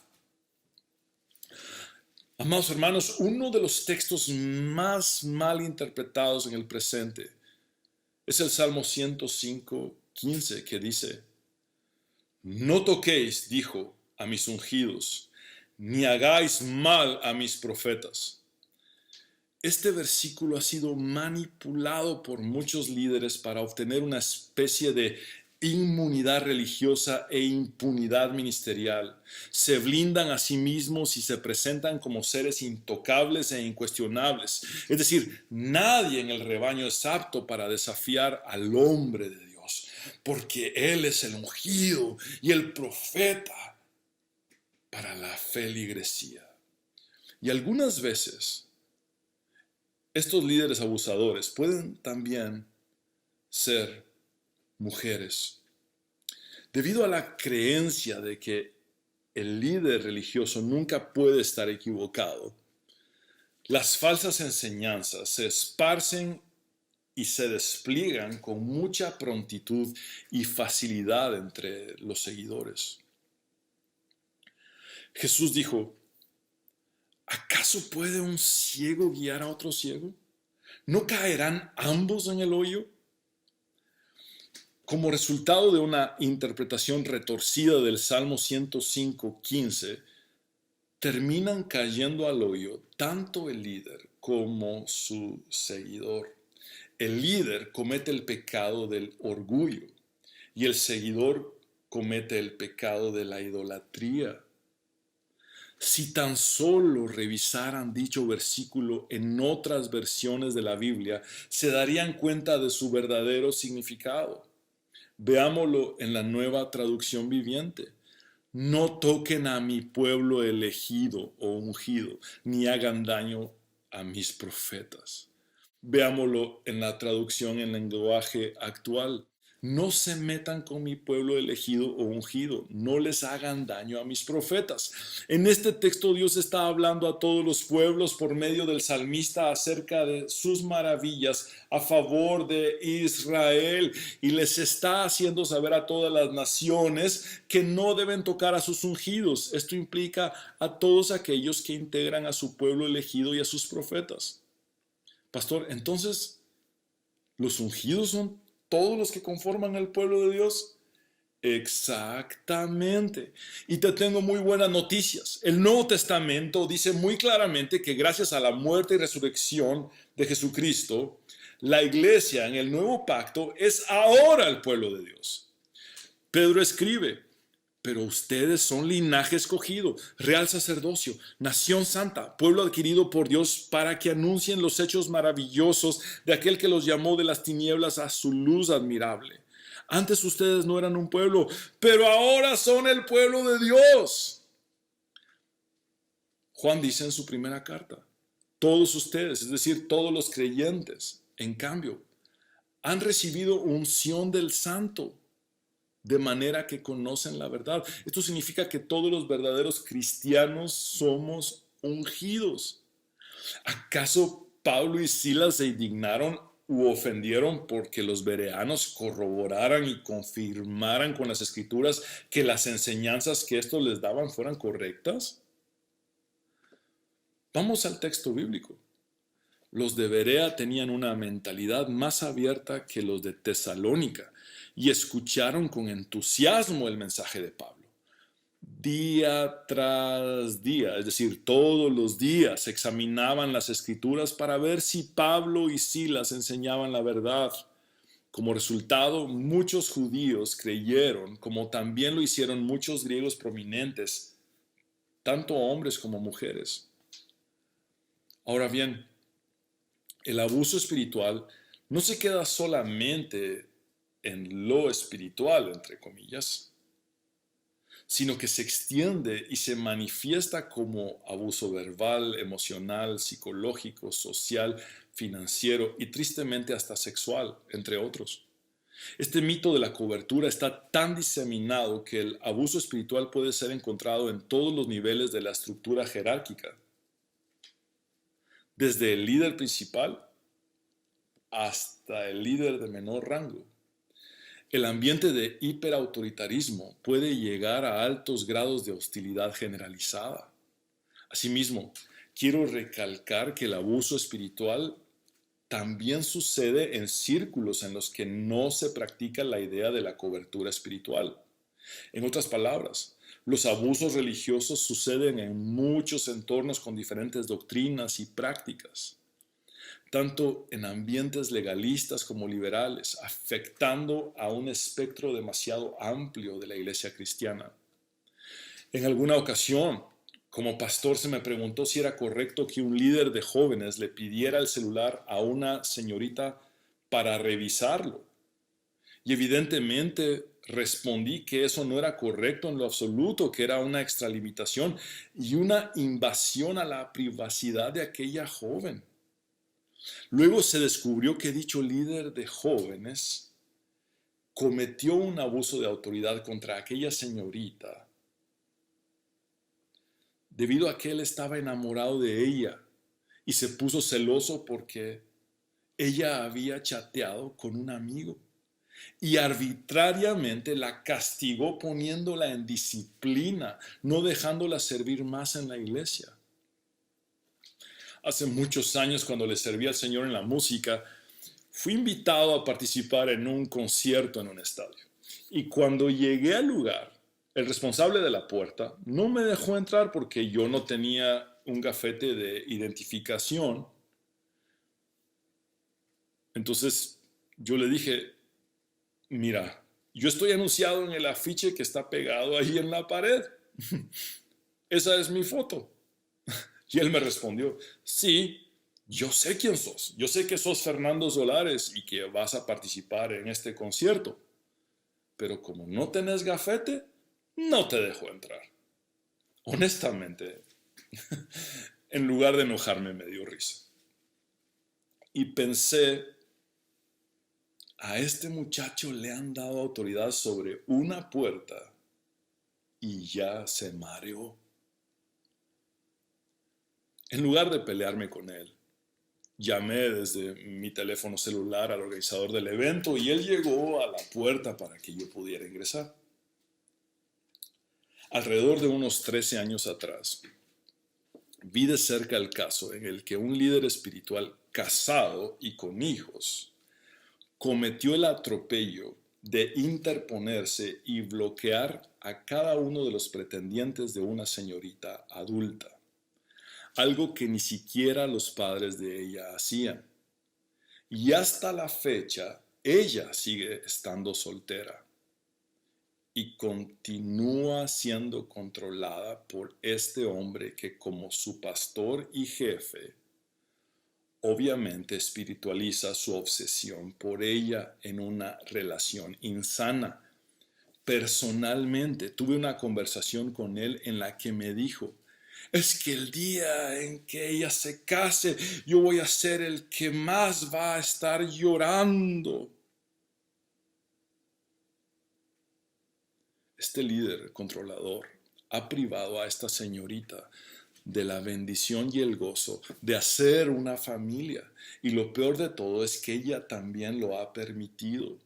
Amados hermanos, uno de los textos más mal interpretados en el presente es el Salmo 105:15, que dice: no toquéis, dijo, a mis ungidos, ni hagáis mal a mis profetas. Este versículo ha sido manipulado por muchos líderes para obtener una especie de inmunidad religiosa e impunidad ministerial. Se blindan a sí mismos y se presentan como seres intocables e incuestionables. Es decir, nadie en el rebaño es apto para desafiar al hombre de Dios, porque Él es el ungido y el profeta para la feligresía. Y algunas veces estos líderes abusadores pueden también ser mujeres. Debido a la creencia de que el líder religioso nunca puede estar equivocado, las falsas enseñanzas se esparcen y se despliegan con mucha prontitud y facilidad entre los seguidores. Jesús dijo: ¿acaso puede un ciego guiar a otro ciego? ¿No caerán ambos en el hoyo? Como resultado de una interpretación retorcida del Salmo 105:15, terminan cayendo al hoyo tanto el líder como su seguidor. El líder comete el pecado del orgullo y el seguidor comete el pecado de la idolatría. Si tan solo revisaran dicho versículo en otras versiones de la Biblia, se darían cuenta de su verdadero significado. Veámoslo en la Nueva Traducción Viviente. No toquen a mi pueblo elegido o ungido, ni hagan daño a mis profetas. Veámoslo en la traducción en lenguaje actual. No se metan con mi pueblo elegido o ungido, no les hagan daño a mis profetas. En este texto Dios está hablando a todos los pueblos por medio del salmista acerca de sus maravillas a favor de Israel y les está haciendo saber a todas las naciones que no deben tocar a sus ungidos. Esto implica a todos aquellos que integran a su pueblo elegido y a sus profetas. Pastor, entonces, ¿los ungidos son todos los que conforman el pueblo de Dios? Exactamente. Y te tengo muy buenas noticias. El Nuevo Testamento dice muy claramente que gracias a la muerte y resurrección de Jesucristo, la iglesia en el nuevo pacto es ahora el pueblo de Dios. Pedro escribe: pero ustedes son linaje escogido, real sacerdocio, nación santa, pueblo adquirido por Dios para que anuncien los hechos maravillosos de aquel que los llamó de las tinieblas a su luz admirable. Antes ustedes no eran un pueblo, pero ahora son el pueblo de Dios. Juan dice en su primera carta: todos ustedes, es decir, todos los creyentes, en cambio, han recibido unción del Santo, de manera que conocen la verdad. Esto significa que todos los verdaderos cristianos somos ungidos. ¿Acaso Pablo y Silas se indignaron u ofendieron porque los bereanos corroboraran y confirmaran con las escrituras que las enseñanzas que estos les daban fueran correctas? Vamos al texto bíblico. Los de Berea tenían una mentalidad más abierta que los de Tesalónica y escucharon con entusiasmo el mensaje de Pablo. Día tras día, es decir, todos los días, examinaban las escrituras para ver si Pablo y Silas enseñaban la verdad. Como resultado, muchos judíos creyeron, como también lo hicieron muchos griegos prominentes, tanto hombres como mujeres. Ahora bien, el abuso espiritual no se queda solamente en lo espiritual, entre comillas, sino que se extiende y se manifiesta como abuso verbal, emocional, psicológico, social, financiero y tristemente hasta sexual, entre otros. Este mito de la cobertura está tan diseminado que el abuso espiritual puede ser encontrado en todos los niveles de la estructura jerárquica, desde el líder principal hasta el líder de menor rango. El ambiente de hiperautoritarismo puede llegar a altos grados de hostilidad generalizada. Asimismo, quiero recalcar que el abuso espiritual también sucede en círculos en los que no se practica la idea de la cobertura espiritual. En otras palabras, los abusos religiosos suceden en muchos entornos con diferentes doctrinas y prácticas, tanto en ambientes legalistas como liberales, afectando a un espectro demasiado amplio de la iglesia cristiana. En alguna ocasión, como pastor, se me preguntó si era correcto que un líder de jóvenes le pidiera el celular a una señorita para revisarlo. Y evidentemente Respondí que eso no era correcto en lo absoluto, que era una extralimitación y una invasión a la privacidad de aquella joven. Luego se descubrió que dicho líder de jóvenes cometió un abuso de autoridad contra aquella señorita debido a que él estaba enamorado de ella y se puso celoso porque ella había chateado con un amigo y arbitrariamente la castigó poniéndola en disciplina, no dejándola servir más en la iglesia. Hace muchos años, cuando le serví al Señor en la música, fui invitado a participar en un concierto en un estadio. Y cuando llegué al lugar, el responsable de la puerta no me dejó entrar porque yo no tenía un gafete de identificación. Entonces yo le dije, mira, yo estoy anunciado en el afiche que está pegado ahí en la pared. Esa es mi foto. Y él me respondió, sí, yo sé quién sos. Yo sé que sos Fernando Solares y que vas a participar en este concierto. Pero como no tenés gafete, no te dejo entrar. Honestamente, en lugar de enojarme, me dio risa. Y pensé, a este muchacho le han dado autoridad sobre una puerta y ya se mareó. En lugar de pelearme con él, llamé desde mi teléfono celular al organizador del evento y él llegó a la puerta para que yo pudiera ingresar. Alrededor de unos 13 años atrás, vi de cerca el caso en el que un líder espiritual casado y con hijos cometió el atropello de interponerse y bloquear a cada uno de los pretendientes de una señorita adulta, algo que ni siquiera los padres de ella hacían. Y hasta la fecha, ella sigue estando soltera y continúa siendo controlada por este hombre que, como su pastor y jefe, obviamente espiritualiza su obsesión por ella en una relación insana. Personalmente tuve una conversación con él en la que me dijo, es que el día en que ella se case, yo voy a ser el que más va a estar llorando. Este líder controlador ha privado a esta señorita de la bendición y el gozo de hacer una familia. Y lo peor de todo es que ella también lo ha permitido.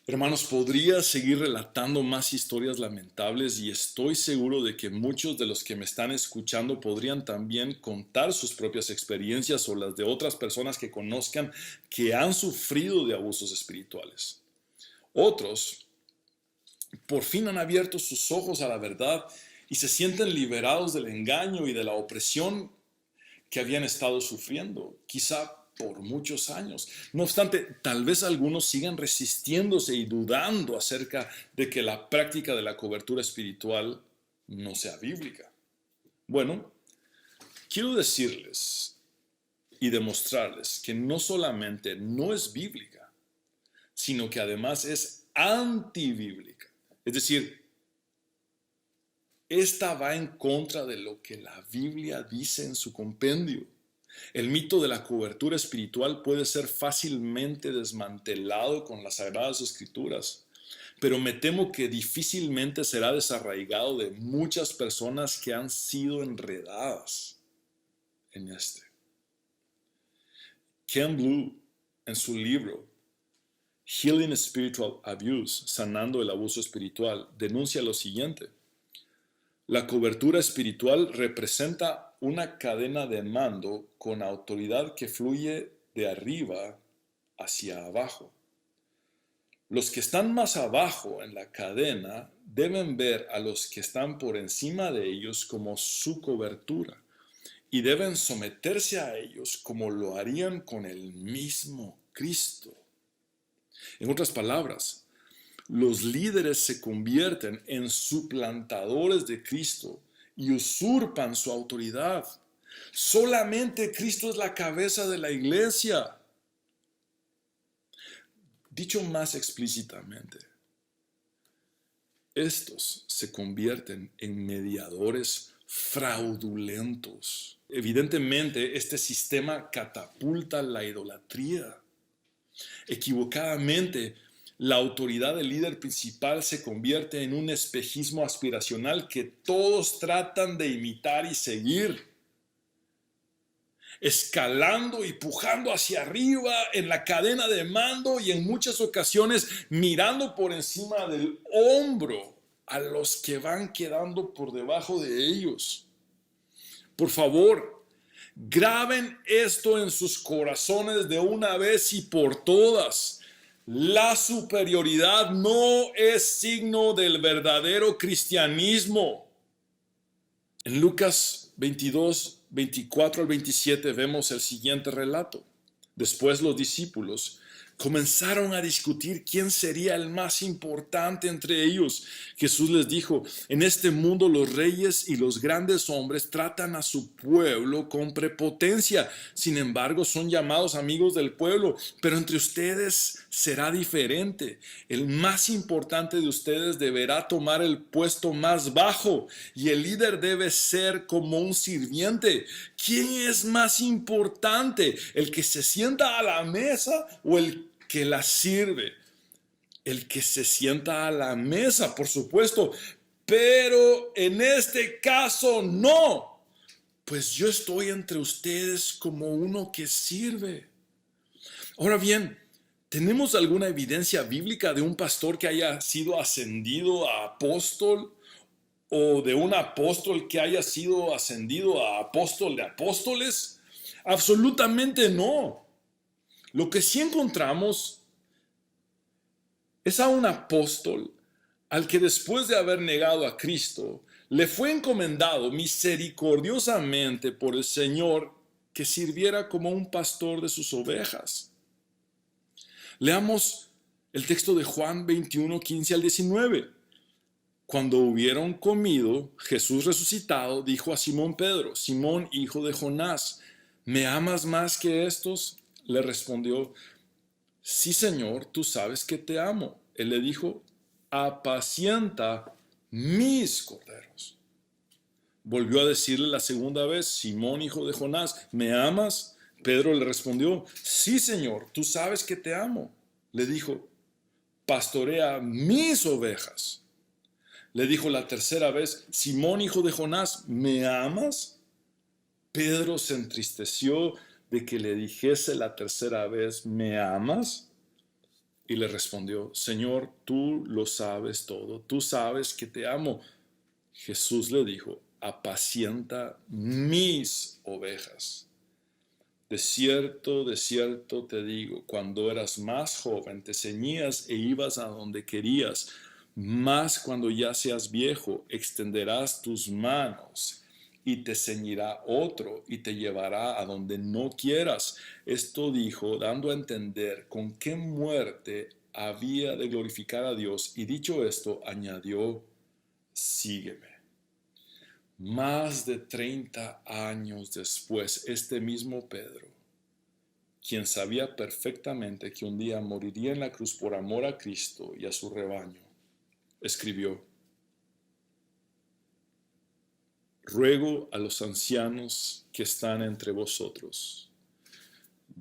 Hermanos, podría seguir relatando más historias lamentables y estoy seguro de que muchos de los que me están escuchando podrían también contar sus propias experiencias o las de otras personas que conozcan que han sufrido de abusos espirituales. Otros por fin han abierto sus ojos a la verdad y se sienten liberados del engaño y de la opresión que habían estado sufriendo, quizá por muchos años. No obstante, tal vez algunos sigan resistiéndose y dudando acerca de que la práctica de la cobertura espiritual no sea bíblica. Bueno, quiero decirles y demostrarles que no solamente no es bíblica, sino que además es antibíblica. Es decir, esta va en contra de lo que la Biblia dice en su compendio. El mito de la cobertura espiritual puede ser fácilmente desmantelado con las Sagradas Escrituras, pero me temo que difícilmente será desarraigado de muchas personas que han sido enredadas en este. Ken Blue, en su libro Healing Spiritual Abuse, sanando el abuso espiritual, denuncia lo siguiente. La cobertura espiritual representa una cadena de mando con autoridad que fluye de arriba hacia abajo. Los que están más abajo en la cadena deben ver a los que están por encima de ellos como su cobertura y deben someterse a ellos como lo harían con el mismo Cristo. En otras palabras, los líderes se convierten en suplantadores de Cristo y usurpan su autoridad. Solamente Cristo es la cabeza de la iglesia. Dicho más explícitamente, estos se convierten en mediadores fraudulentos. Evidentemente, este sistema catapulta la idolatría. Equivocadamente, la autoridad del líder principal se convierte en un espejismo aspiracional que todos tratan de imitar y seguir, escalando y pujando hacia arriba en la cadena de mando y en muchas ocasiones mirando por encima del hombro a los que van quedando por debajo de ellos. Por favor, graben esto en sus corazones de una vez y por todas. La superioridad no es signo del verdadero cristianismo. En Lucas 22, 24 al 27 vemos el siguiente relato. Después los discípulos comenzaron a discutir quién sería el más importante entre ellos. Jesús les dijo: en este mundo los reyes y los grandes hombres tratan a su pueblo con prepotencia. Sin embargo, son llamados amigos del pueblo. Pero entre ustedes será diferente. El más importante de ustedes deberá tomar el puesto más bajo y el líder debe ser como un sirviente. ¿Quién es más importante? ¿El que se sienta a la mesa o el que la sirve? El que se sienta a la mesa, por supuesto, pero en este caso no, pues yo estoy entre ustedes como uno que sirve. Ahora bien, ¿tenemos alguna evidencia bíblica de un pastor que haya sido ascendido a apóstol o de un apóstol que haya sido ascendido a apóstol de apóstoles? Absolutamente no. Lo que sí encontramos es a un apóstol al que después de haber negado a Cristo, le fue encomendado misericordiosamente por el Señor que sirviera como un pastor de sus ovejas. Leamos el texto de Juan 21, 15 al 19. Cuando hubieron comido, Jesús resucitado dijo a Simón Pedro: Simón, hijo de Jonás, ¿me amas más que estos? Le respondió: sí, Señor, tú sabes que te amo. Él le dijo: apacienta mis corderos. Volvió a decirle la segunda vez: Simón, hijo de Jonás, ¿me amas? Pedro le respondió: sí, Señor, tú sabes que te amo. Le dijo: pastorea mis ovejas. Le dijo la tercera vez: Simón, hijo de Jonás, ¿me amas? Pedro se entristeció de que le dijese la tercera vez: ¿me amas? Y le respondió: Señor, tú lo sabes todo, tú sabes que te amo. Jesús le dijo: apacienta mis ovejas. De cierto te digo, cuando eras más joven te ceñías e ibas a donde querías, mas cuando ya seas viejo extenderás tus manos y te ceñirá otro y te llevará a donde no quieras. Esto dijo, dando a entender con qué muerte había de glorificar a Dios, y dicho esto, añadió: sígueme. Más de 30 años después, este mismo Pedro, quien sabía perfectamente que un día moriría en la cruz por amor a Cristo y a su rebaño, escribió: ruego a los ancianos que están entre vosotros,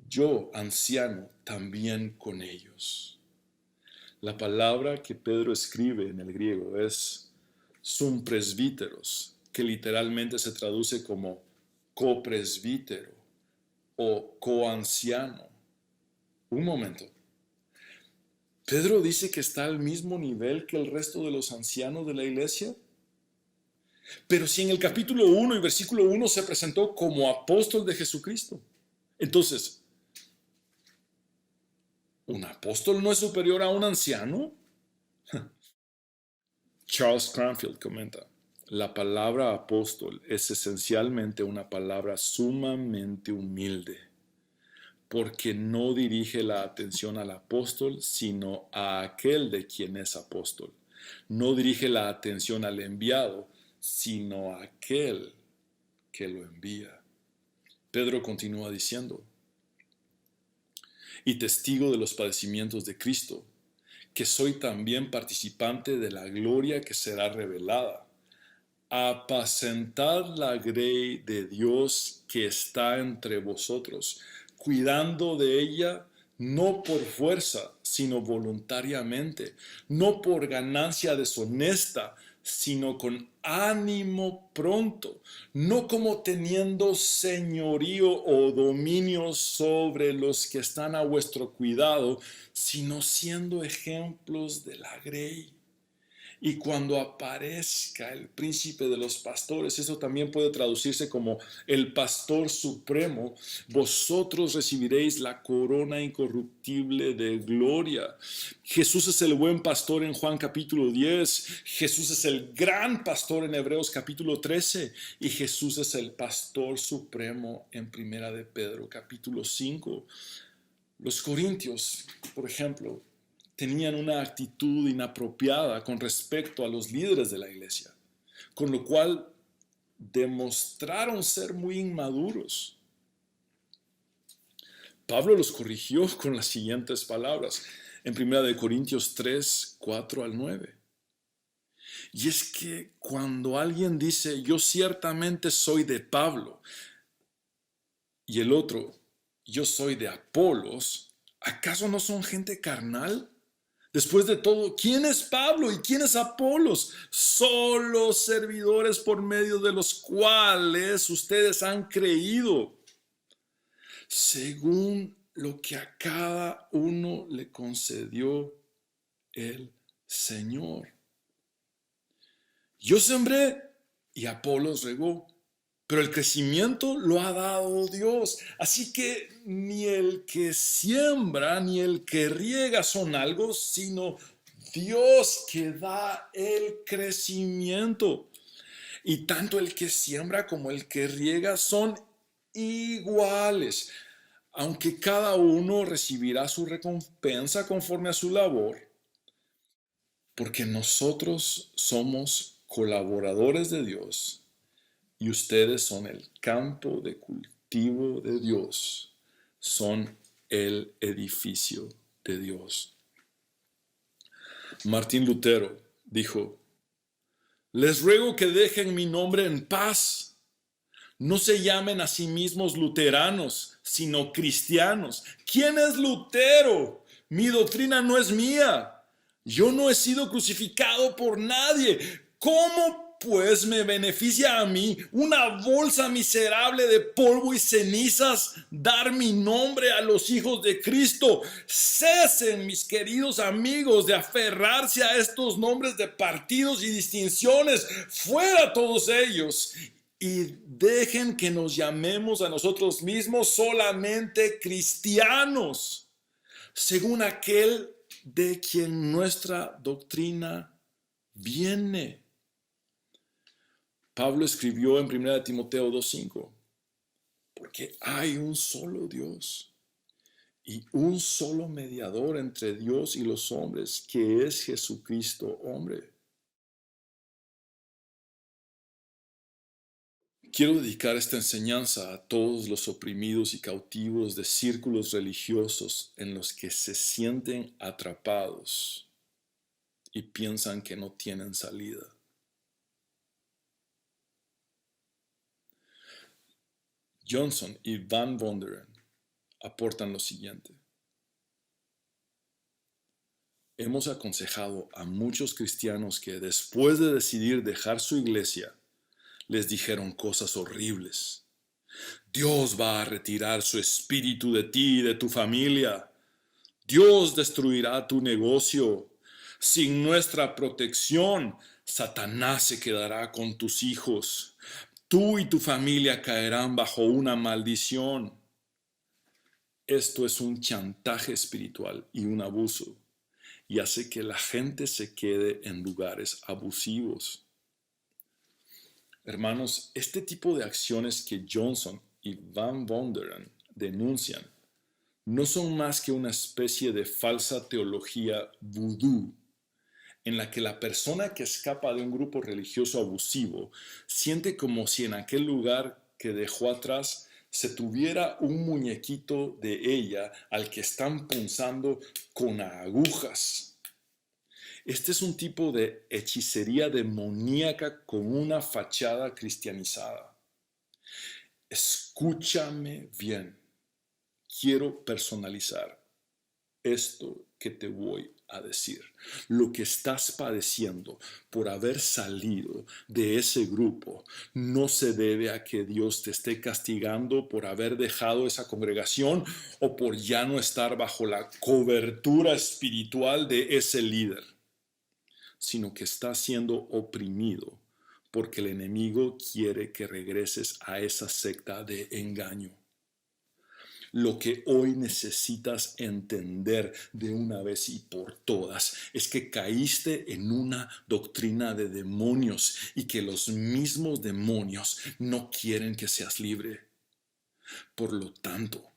yo, anciano, también con ellos. La palabra que Pedro escribe en el griego es sumpresbíteros, que literalmente se traduce como copresbítero o coanciano. Un momento. ¿Pedro dice que está al mismo nivel que el resto de los ancianos de la iglesia? Pero si en el capítulo 1 y versículo 1 se presentó como apóstol de Jesucristo, entonces, ¿un apóstol no es superior a un anciano? Charles Cranfield comenta: la palabra apóstol es esencialmente una palabra sumamente humilde, porque no dirige la atención al apóstol, sino a aquel de quien es apóstol. No dirige la atención al enviado, sino a aquel que lo envía. Pedro continúa diciendo: y testigo de los padecimientos de Cristo, que soy también participante de la gloria que será revelada. Apacentad la grey de Dios que está entre vosotros, cuidando de ella no por fuerza, sino voluntariamente, no por ganancia deshonesta, sino con ánimo pronto, no como teniendo señorío o dominio sobre los que están a vuestro cuidado, sino siendo ejemplos de la grey. Y cuando aparezca el príncipe de los pastores, eso también puede traducirse como el pastor supremo, vosotros recibiréis la corona incorruptible de gloria. Jesús es el buen pastor en Juan capítulo 10, Jesús es el gran pastor en Hebreos capítulo 13 y Jesús es el pastor supremo en Primera de Pedro capítulo 5. Los corintios, por ejemplo, tenían una actitud inapropiada con respecto a los líderes de la iglesia, con lo cual demostraron ser muy inmaduros. Pablo los corrigió con las siguientes palabras en 1 Corintios 3, 4 al 9. Y es que cuando alguien dice, yo ciertamente soy de Pablo, y el otro, yo soy de Apolos, ¿acaso no son gente carnal? Después de todo, ¿quién es Pablo y quién es Apolos? Solo servidores por medio de los cuales ustedes han creído, según lo que a cada uno le concedió el Señor. Yo sembré y Apolos regó, pero el crecimiento lo ha dado Dios. Así que ni el que siembra ni el que riega son algo, sino Dios que da el crecimiento. Y tanto el que siembra como el que riega son iguales, aunque cada uno recibirá su recompensa conforme a su labor, porque nosotros somos colaboradores de Dios. Y ustedes son el campo de cultivo de Dios, son el edificio de Dios. Martín Lutero dijo, les ruego que dejen mi nombre en paz. No se llamen a sí mismos luteranos, sino cristianos. ¿Quién es Lutero? Mi doctrina no es mía. Yo no he sido crucificado por nadie. ¿Cómo pues me beneficia a mí, una bolsa miserable de polvo y cenizas, dar mi nombre a los hijos de Cristo? Cesen, mis queridos amigos, de aferrarse a estos nombres de partidos y distinciones. Fuera todos ellos. Y dejen que nos llamemos a nosotros mismos solamente cristianos, según aquel de quien nuestra doctrina viene. Pablo escribió en 1 Timoteo 2:5, porque hay un solo Dios y un solo mediador entre Dios y los hombres, que es Jesucristo hombre. Quiero dedicar esta enseñanza a todos los oprimidos y cautivos de círculos religiosos en los que se sienten atrapados y piensan que no tienen salida. Johnson y Van Vonderen aportan lo siguiente. Hemos aconsejado a muchos cristianos que después de decidir dejar su iglesia, les dijeron cosas horribles. Dios va a retirar su espíritu de ti y de tu familia. Dios destruirá tu negocio. Sin nuestra protección, Satanás se quedará con tus hijos. Tú y tu familia caerán bajo una maldición. Esto es un chantaje espiritual y un abuso, y hace que la gente se quede en lugares abusivos. Hermanos, este tipo de acciones que Johnson y Van Vonderen denuncian no son más que una especie de falsa teología vudú, en la que la persona que escapa de un grupo religioso abusivo siente como si en aquel lugar que dejó atrás se tuviera un muñequito de ella al que están punzando con agujas. Este es un tipo de hechicería demoníaca con una fachada cristianizada. Escúchame bien. Quiero personalizar esto que te voy a decir. Lo que estás padeciendo por haber salido de ese grupo no se debe a que Dios te esté castigando por haber dejado esa congregación o por ya no estar bajo la cobertura espiritual de ese líder, sino que estás siendo oprimido porque el enemigo quiere que regreses a esa secta de engaño. Lo que hoy necesitas entender de una vez y por todas es que caíste en una doctrina de demonios y que los mismos demonios no quieren que seas libre. Por lo tanto,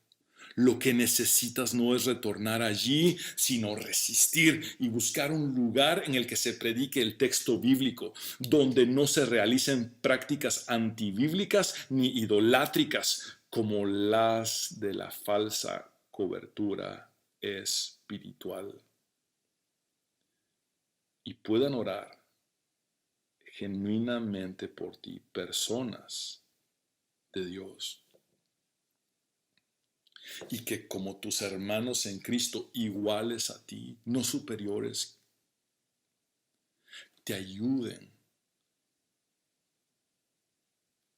lo que necesitas no es retornar allí, sino resistir y buscar un lugar en el que se predique el texto bíblico, donde no se realicen prácticas antibíblicas ni idolátricas, como las de la falsa cobertura espiritual. Y puedan orar genuinamente por ti, personas de Dios. Y que como tus hermanos en Cristo, iguales a ti, no superiores, te ayuden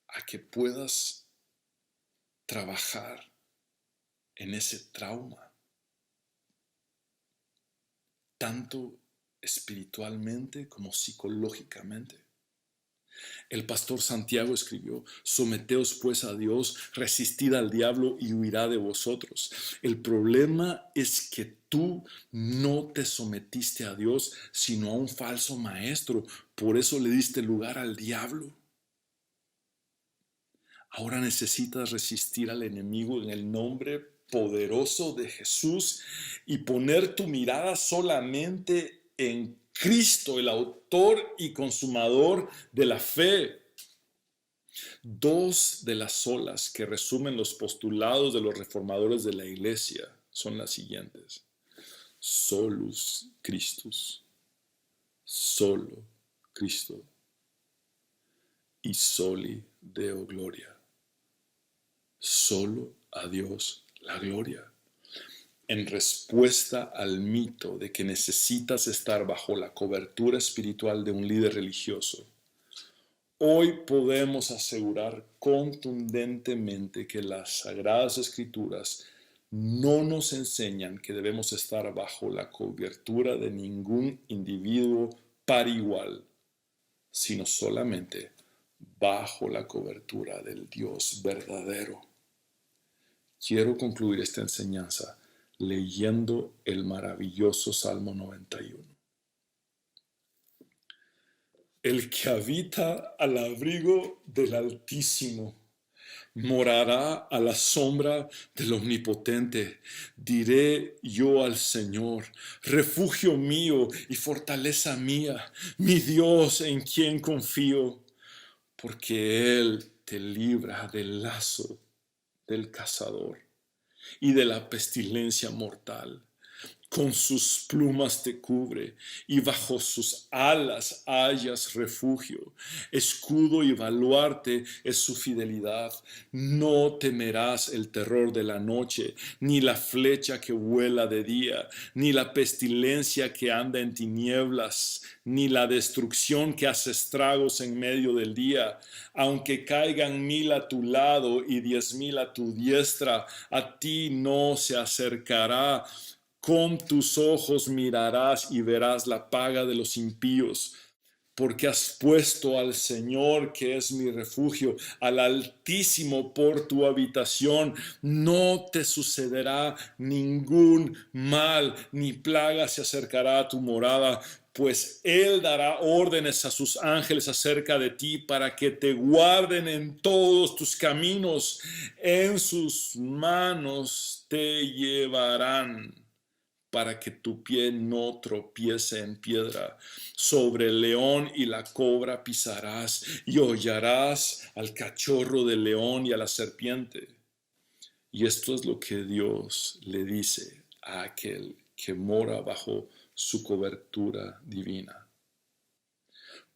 a que puedas trabajar en ese trauma, tanto espiritualmente como psicológicamente. El pastor Santiago escribió: someteos pues a Dios, resistid al diablo y huirá de vosotros. El problema es que tú no te sometiste a Dios, sino a un falso maestro. Por eso le diste lugar al diablo. Ahora necesitas resistir al enemigo en el nombre poderoso de Jesús y poner tu mirada solamente en Cristo, el autor y consumador de la fe. Dos de las solas que resumen los postulados de los reformadores de la iglesia son las siguientes: solus Christus, solo Cristo, y soli Deo gloria. Solo a Dios la gloria. En respuesta al mito de que necesitas estar bajo la cobertura espiritual de un líder religioso, hoy podemos asegurar contundentemente que las Sagradas Escrituras no nos enseñan que debemos estar bajo la cobertura de ningún individuo par igual, sino solamente bajo la cobertura del Dios verdadero. Quiero concluir esta enseñanza leyendo el maravilloso Salmo 91. El que habita al abrigo del Altísimo morará a la sombra del Omnipotente. Diré yo al Señor: refugio mío y fortaleza mía, mi Dios en quien confío, porque Él te libra del lazo del cazador y de la pestilencia mortal. Con sus plumas te cubre y bajo sus alas hallas refugio. Escudo y baluarte es su fidelidad. No temerás el terror de la noche, ni la flecha que vuela de día, ni la pestilencia que anda en tinieblas, ni la destrucción que hace estragos en medio del día. Aunque caigan 1000 a tu lado y 10,000 a tu diestra, a ti no se acercará. Con tus ojos mirarás y verás la paga de los impíos, porque has puesto al Señor, que es mi refugio, al Altísimo por tu habitación. No te sucederá ningún mal, ni plaga se acercará a tu morada, pues Él dará órdenes a sus ángeles acerca de ti para que te guarden en todos tus caminos. En sus manos te llevarán, para que tu pie no tropiece en piedra. Sobre el león y la cobra pisarás, y hollarás al cachorro del león y a la serpiente. Y esto es lo que Dios le dice a aquel que mora bajo su cobertura divina.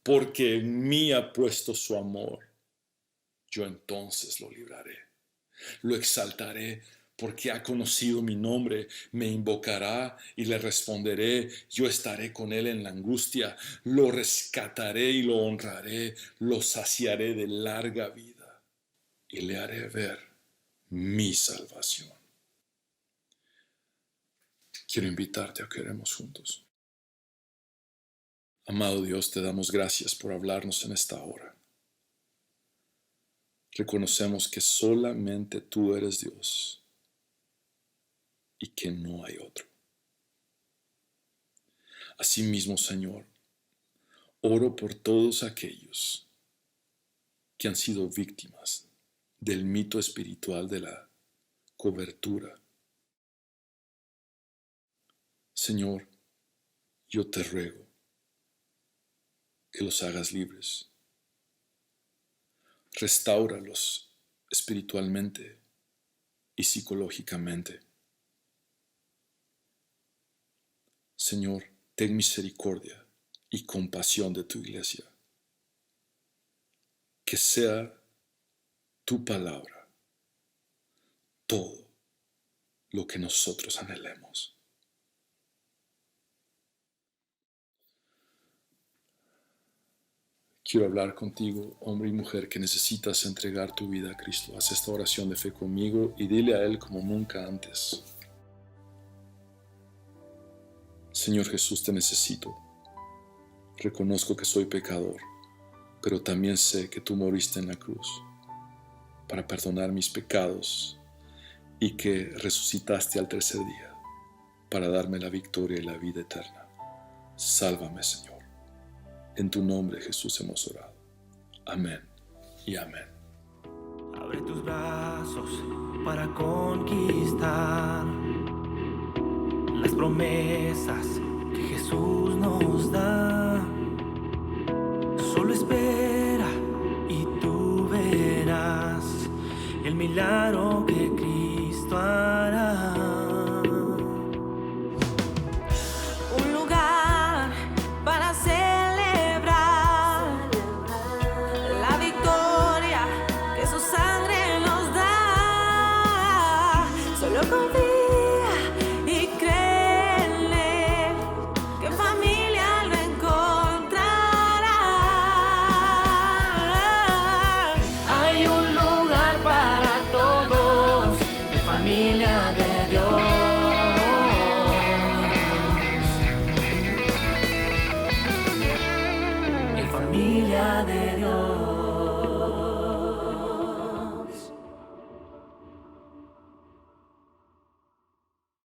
Porque en mí ha puesto su amor, yo entonces lo libraré. Lo exaltaré porque ha conocido mi nombre, me invocará y le responderé. Yo estaré con él en la angustia, lo rescataré y lo honraré, lo saciaré de larga vida y le haré ver mi salvación. Quiero invitarte a que oremos juntos. Amado Dios, te damos gracias por hablarnos en esta hora. Reconocemos que solamente tú eres Dios y que no hay otro. Asimismo, Señor, oro por todos aquellos que han sido víctimas del mito espiritual de la cobertura. Señor, yo te ruego que los hagas libres. Restáuralos espiritualmente y psicológicamente. Señor, ten misericordia y compasión de tu iglesia. Que sea tu palabra todo lo que nosotros anhelemos. Quiero hablar contigo, hombre y mujer, que necesitas entregar tu vida a Cristo. Haz esta oración de fe conmigo y dile a Él como nunca antes. Señor Jesús, te necesito. Reconozco que soy pecador, pero también sé que tú moriste en la cruz para perdonar mis pecados y que resucitaste al tercer día para darme la victoria y la vida eterna. Sálvame, Señor. En tu nombre, Jesús, hemos orado. Amén y amén. Abre tus brazos para conquistar las promesas que Jesús nos da. Solo espera y tú verás el milagro